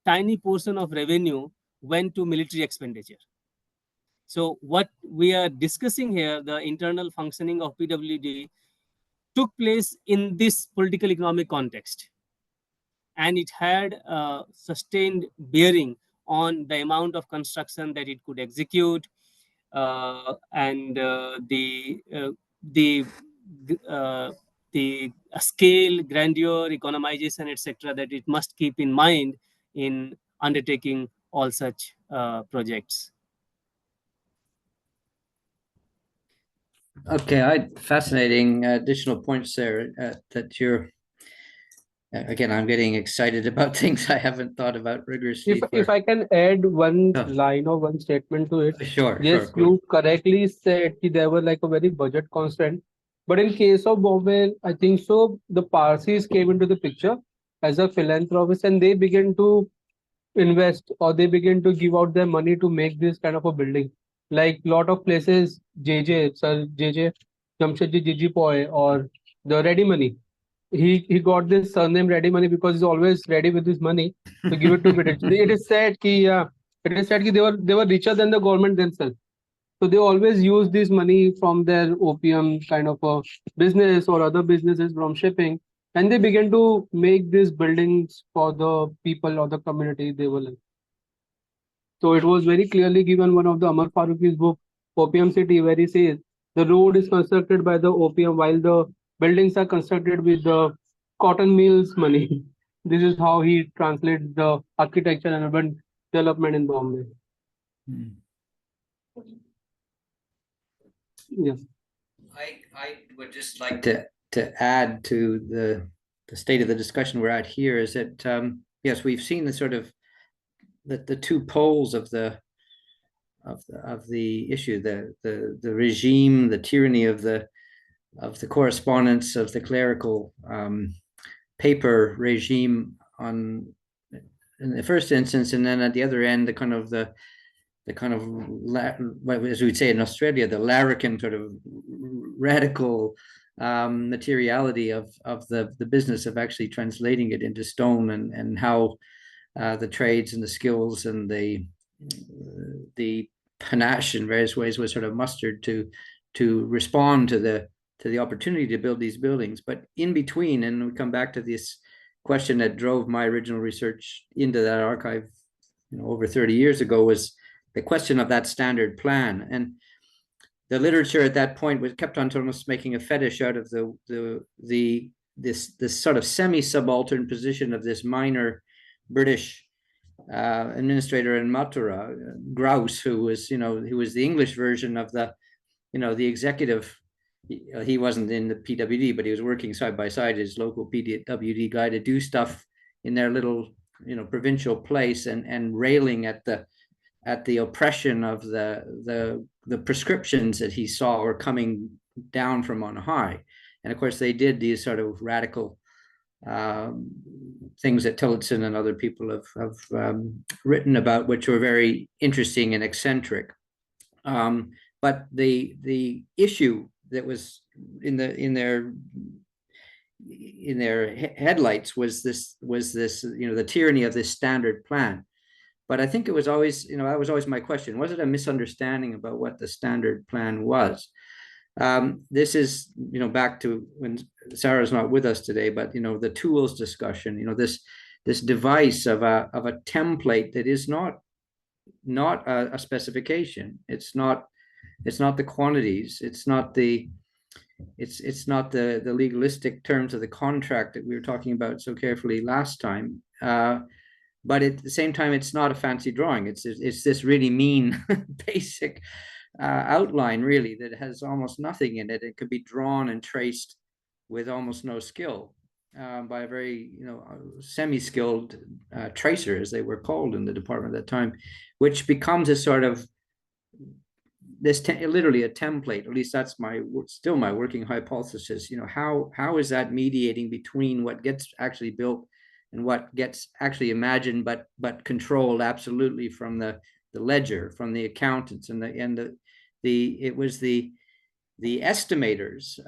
tiny portion of revenue went to military expenditure. So what we are discussing here, the internal functioning of PWD, took place in this political economic context. And it had sustained bearing on the amount of construction that it could execute, and the scale, grandeur, economization, etc., that it must keep in mind in undertaking all such projects. Okay, fascinating additional points there that you're. Again, I'm getting excited about things I haven't thought about rigorously. If I can add one line or one statement to it. Sure. Yes, you correctly said that there were like a very budget constraint. But in case of Bombay, I think so, the Parsis came into the picture as a philanthropist, and they began to invest, or they begin to give out their money to make this kind of a building. Like lot of places, Sir JJ Jamshedji Jiji or the Ready Money. He got this surname Ready Money because he's always ready with his money to give it to British. It is said that they were richer than the government themselves. So they always use this money from their opium kind of a business or other businesses from shipping, and they began to make these buildings for the people or the community they were in. So it was very clearly given one of the Amar Farooqi's book, Opium City, where he says the road is constructed by the opium while the buildings are constructed with the cotton mills money. This is how he translates the architecture and urban development in Bombay. Yes. I would just like to add to the state of the discussion we're at here is that yes, we've seen the sort of the two poles of the issue, the regime, the tyranny of the correspondence of the clerical paper regime in the first instance, and then at the other end, the kind of as we would say in Australia, the larrikin sort of radical materiality of the business of actually translating it into stone, and how the trades and the skills and the panache in various ways was sort of mustered to respond to the opportunity to build these buildings. But in between, and we come back to this question that drove my original research into that archive, over 30 years ago, was the question of that standard plan. And the literature at that point was kept on almost making a fetish out of this sort of semi-subaltern position of this minor British administrator in Mathura, Grouse, who was the English version of the executive. He wasn't in the PWD, but he was working side by side his local PWD guy to do stuff in their little provincial place, and railing at the oppression of the prescriptions that he saw were coming down from on high. And of course, they did these sort of radical things that Tillotson and other people have written about, which were very interesting and eccentric. But the issue that was in their headlights was this the tyranny of this standard plan. But I think it was always, that was always my question. Was it a misunderstanding about what the standard plan was? This is, back to when Sarah's not with us today, but, the tools discussion, this device of a template that is not a specification. It's not the quantities. It's not the legalistic terms of the contract that we were talking about so carefully last time. But at the same time, it's not a fancy drawing. It's this really mean basic outline, really, that has almost nothing in it. It could be drawn and traced with almost no skill by a very semi-skilled tracer, as they were called in the department at that time, which becomes a sort of literally a template. At least that's still my working hypothesis. How is that mediating between what gets actually built and what gets actually imagined, but controlled absolutely from the ledger, from the accountants, and it was the estimators,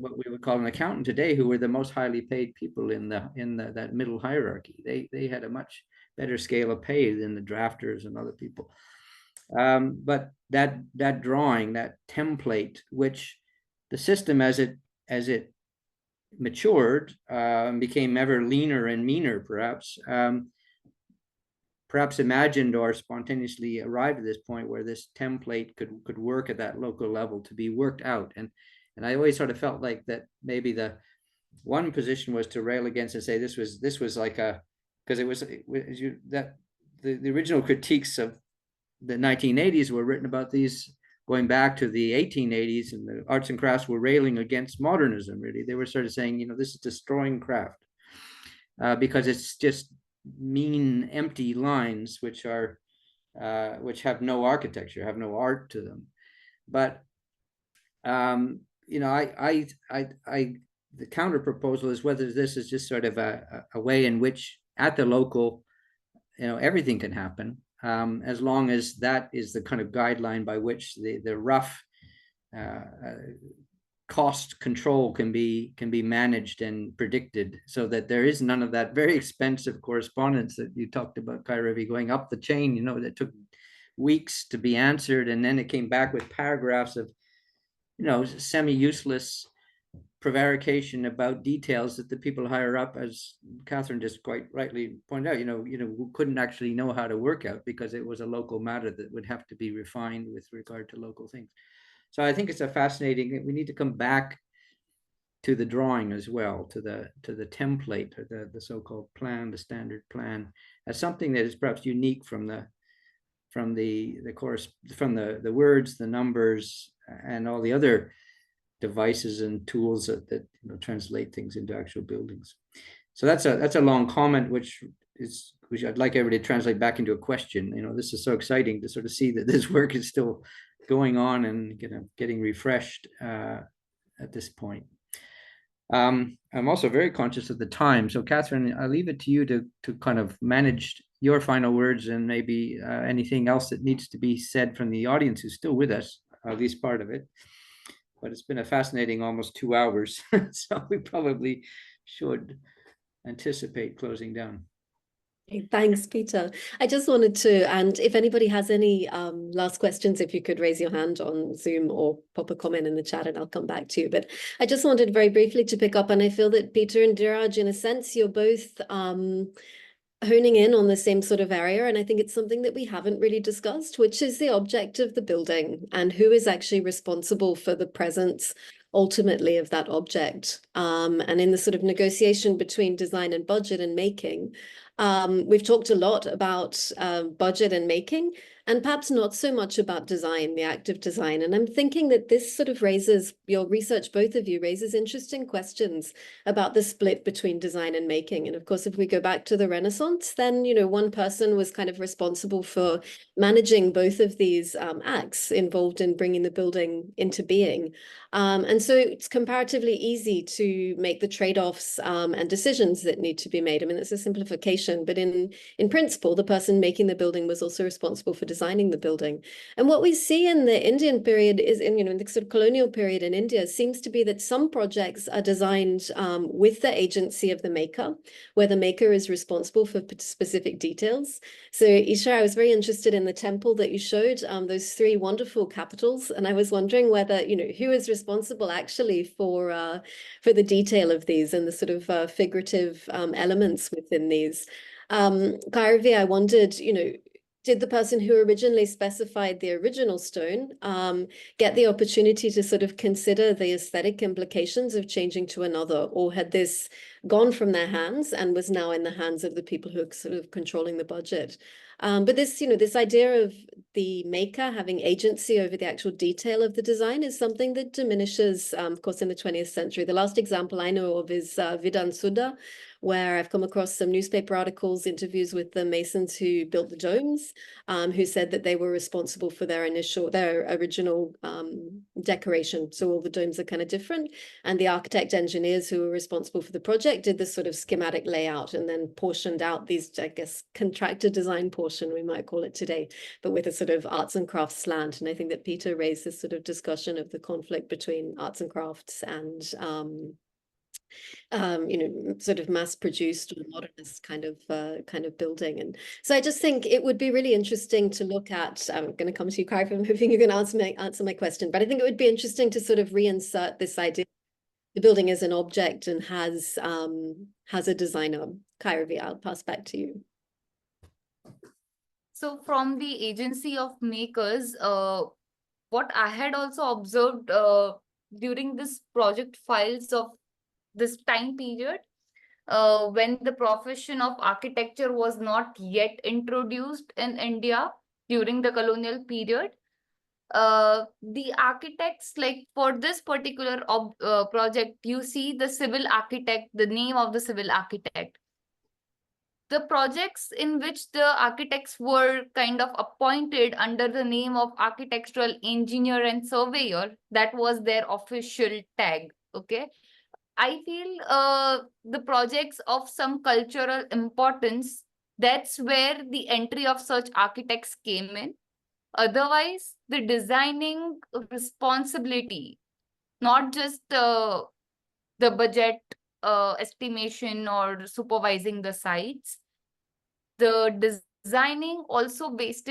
what we would call an accountant today, who were the most highly paid people in that middle hierarchy. They had a much better scale of pay than the drafters and other people. But that drawing, that template, which the system as it matured became ever leaner and meaner, perhaps imagined or spontaneously arrived at this point where this template could work at that local level to be worked out. And I always sort of felt like that maybe the one position was to rail against and say this was like because the original critiques of the 1980s were written about these going back to the 1880s, and the arts and crafts were railing against modernism. Really, they were sort of saying, this is destroying craft because it's just mean, empty lines which have no architecture, have no art to them. But the counter proposal is whether this is just sort of a way in which at the local, everything can happen. As long as that is the kind of guideline by which the rough cost control can be managed and predicted, so that there is none of that very expensive correspondence that you talked about, Kairavi, going up the chain, that took weeks to be answered, and then it came back with paragraphs of semi-useless prevarication about details that the people higher up, as Catherine just quite rightly pointed out, couldn't actually know how to work out, because it was a local matter that would have to be refined with regard to local things. So I think it's a fascinating. We need to come back to the drawing as well, to the template, or the so-called plan, the standard plan, as something that is perhaps unique from the words, the numbers, and all the other devices and tools that translate things into actual buildings. So that's a long comment, which I'd like everybody to translate back into a question. This is so exciting to sort of see that this work is still going on and getting refreshed at this point. I'm also very conscious of the time. So Catherine, I'll leave it to you to kind of manage your final words, and maybe anything else that needs to be said from the audience who's still with us, at least part of it. But it's been a fascinating almost 2 hours, so we probably should anticipate closing down. Thanks, Peter. I just wanted to, and if anybody has any last questions, if you could raise your hand on Zoom or pop a comment in the chat, and I'll come back to you. But I just wanted very briefly to pick up, and I feel that Peter and Dhiraj, in a sense, you're both honing in on the same sort of area, and I think it's something that we haven't really discussed, which is the object of the building and who is actually responsible for the presence ultimately of that object. And in the sort of negotiation between design and budget and making, we've talked a lot about budget and making, and perhaps not so much about design, the act of design. And I'm thinking that this sort of raises, your research, both of you, raises interesting questions about the split between design and making. And of course, if we go back to the Renaissance, then, you know, one person was kind of responsible for managing both of these acts involved in bringing the building into being. And so it's comparatively easy to make the trade-offs and decisions that need to be made. I mean, it's a simplification, but in principle, the person making the building was also responsible for designing the building. And what we see in the Indian period is, in the sort of colonial period in India, seems to be that some projects are designed with the agency of the maker, where the maker is responsible for specific details. So Isha, I was very interested in the temple that you showed, those 3 wonderful capitals, and I was wondering whether, you know, who is responsible actually for the detail of these and the sort of figurative elements within these. Kairavi, I wondered, you know, did the person who originally specified the original stone get the opportunity to sort of consider the aesthetic implications of changing to another, or had this gone from their hands and was now in the hands of the people who are sort of controlling the budget? But this, you know, this idea of the maker having agency over the actual detail of the design is something that diminishes, of course, in the 20th century. The last example I know of is Vidhan Sudha, where I've come across some newspaper articles, interviews with the masons who built the domes, who said that they were responsible for their original decoration. So all the domes are kind of different. And the architect engineers who were responsible for the project did this sort of schematic layout and then portioned out these, I guess, contractor design portion, we might call it today, but with a sort of arts and crafts slant. And I think that Peter raised this sort of discussion of the conflict between arts and crafts and you know, sort of mass-produced or modernist kind of building. And so I just think it would be really interesting to look at, I'm going to come to you, Kairavi, I'm hoping you're going to answer my question, but I think it would be interesting to sort of reinsert this idea the building is an object and has a designer. Kairavi, I'll pass back to you. So from the agency of makers, what I had also observed during this project files of this time period, when the profession of architecture was not yet introduced in India during the colonial period, the architects, like for this particular project, you see the civil architect, the name of the civil architect. The projects in which the architects were kind of appointed under the name of architectural engineer and surveyor, that was their official tag. Okay. I feel the projects of some cultural importance, that's where the entry of such architects came in. Otherwise, the designing responsibility, not just the budget estimation or supervising the sites, the designing also based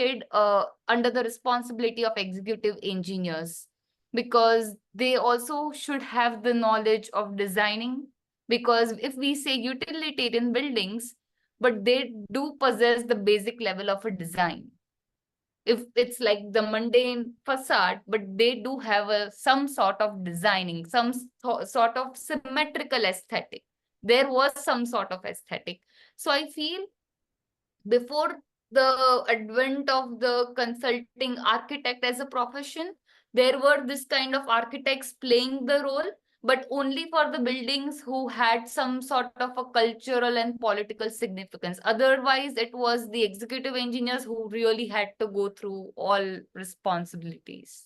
under the responsibility of executive engineers, because they also should have the knowledge of designing. Because if we say utilitarian buildings, but they do possess the basic level of a design. If it's like the mundane facade, but they do have some sort of designing, some sort of symmetrical aesthetic. There was some sort of aesthetic. So I feel before the advent of the consulting architect as a profession, there were this kind of architects playing the role, but only for the buildings who had some sort of a cultural and political significance. Otherwise, it was the executive engineers who really had to go through all responsibilities.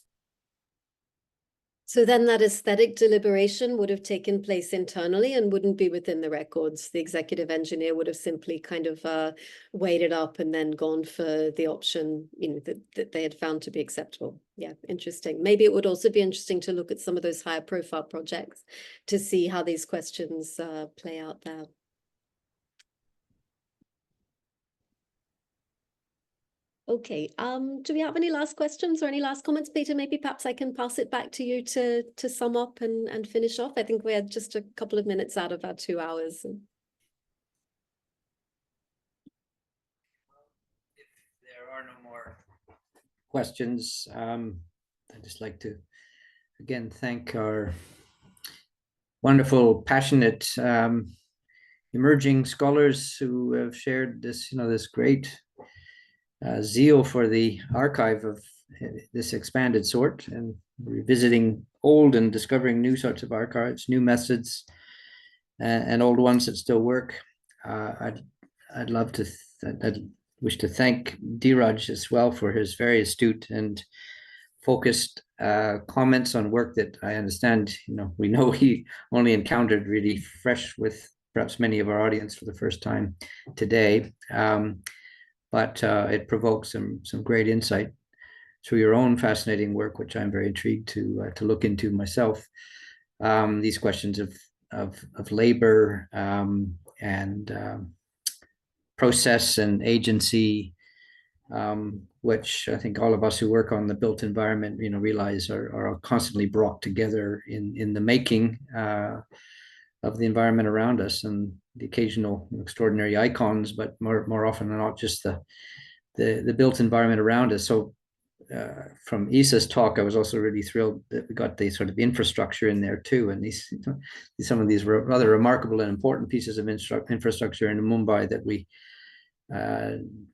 So then that aesthetic deliberation would have taken place internally and wouldn't be within the records. The executive engineer would have simply kind of weighed it up and then gone for the option, you know, that they had found to be acceptable. Yeah, interesting. Maybe it would also be interesting to look at some of those higher profile projects to see how these questions play out there. Okay, do we have any last questions or any last comments, Peter? Maybe perhaps I can pass it back to you to sum up and finish off. I think we had just a couple of minutes out of our 2 hours. questions, I'd just like to again thank our wonderful, passionate, emerging scholars who have shared this, this great zeal for the archive of this expanded sort, and revisiting old and discovering new sorts of archives, new methods, and old ones that still work. I'd love to, I'd wish to thank Dhiraj as well for his very astute and focused comments on work that I understand, we know he only encountered really fresh with perhaps many of our audience for the first time today. But it provokes some great insight through your own fascinating work, which I'm very intrigued to look into myself. These questions of labor and process and agency, which I think all of us who work on the built environment, realize are constantly brought together in the making of the environment around us, and the occasional extraordinary icons, but more often than not, just the built environment around us. So from Esa's talk, I was also really thrilled that we got the sort of infrastructure in there too, and some of these rather remarkable and important pieces of infrastructure in Mumbai that we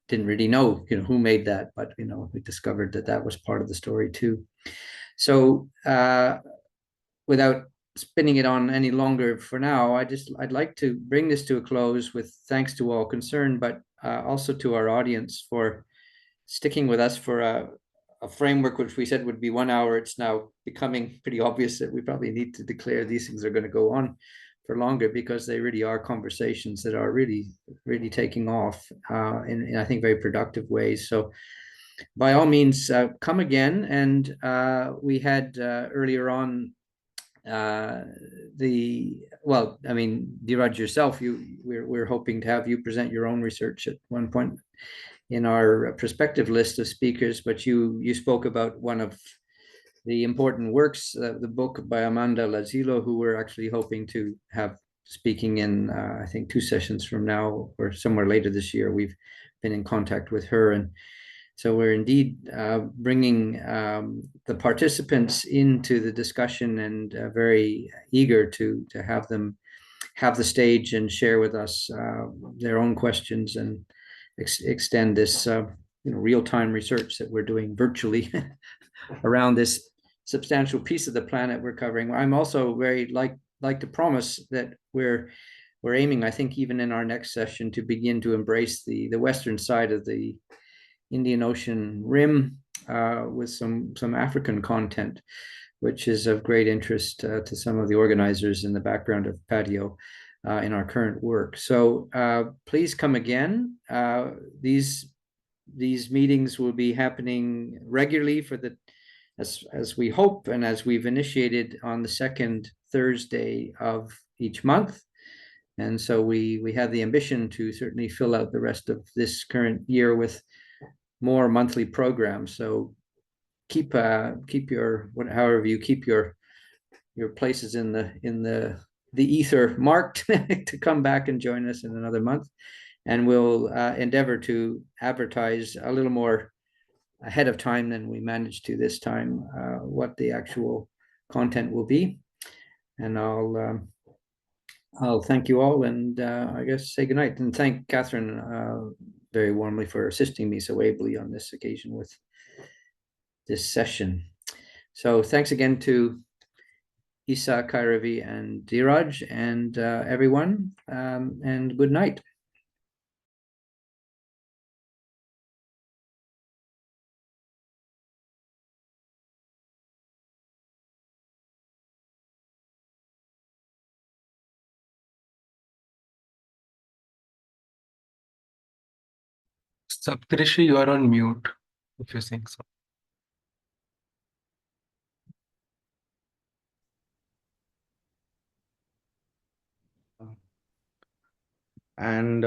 didn't really know, who made that, but we discovered that was part of the story too. So without spinning it on any longer for now, I'd like to bring this to a close with thanks to all concerned, but also to our audience for sticking with us for a framework which we said would be 1 hour. It's now becoming pretty obvious that we probably need to declare these things are going to go on for longer, because they really are conversations that are really, really taking off in I think, very productive ways. So by all means, come again. And we had earlier on Dhiraj, yourself, we're hoping to have you present your own research at one point in our prospective list of speakers, but you spoke about one of the important works, the book by Amanda Lazilo, who we're actually hoping to have speaking in, I think, 2 sessions from now or somewhere later this year. We've been in contact with her, and so we're indeed bringing the participants into the discussion, and very eager to have them have the stage and share with us their own questions, and extend this real-time research that we're doing virtually around this substantial piece of the planet we're covering. I'm also very like to promise that we're aiming, I think, even in our next session, to begin to embrace the western side of the Indian Ocean rim with some African content, which is of great interest to some of the organizers in the background of PATIO in our current work. So please come again. These meetings will be happening regularly as we hope, and as we've initiated, on the second Thursday of each month. And so we have the ambition to certainly fill out the rest of this current year with more monthly programs. So keep your however you keep your places in the ether marked to come back and join us in another month, and we'll endeavor to advertise a little more ahead of time than we managed to this time what the actual content will be. And I'll thank you all, and I guess say goodnight, and thank Catherine very warmly for assisting me so ably on this occasion with this session. So thanks again to Esa, Kairavi, and Dhiraj, and everyone, and good night. Saptrishi, you are on mute if you think so. And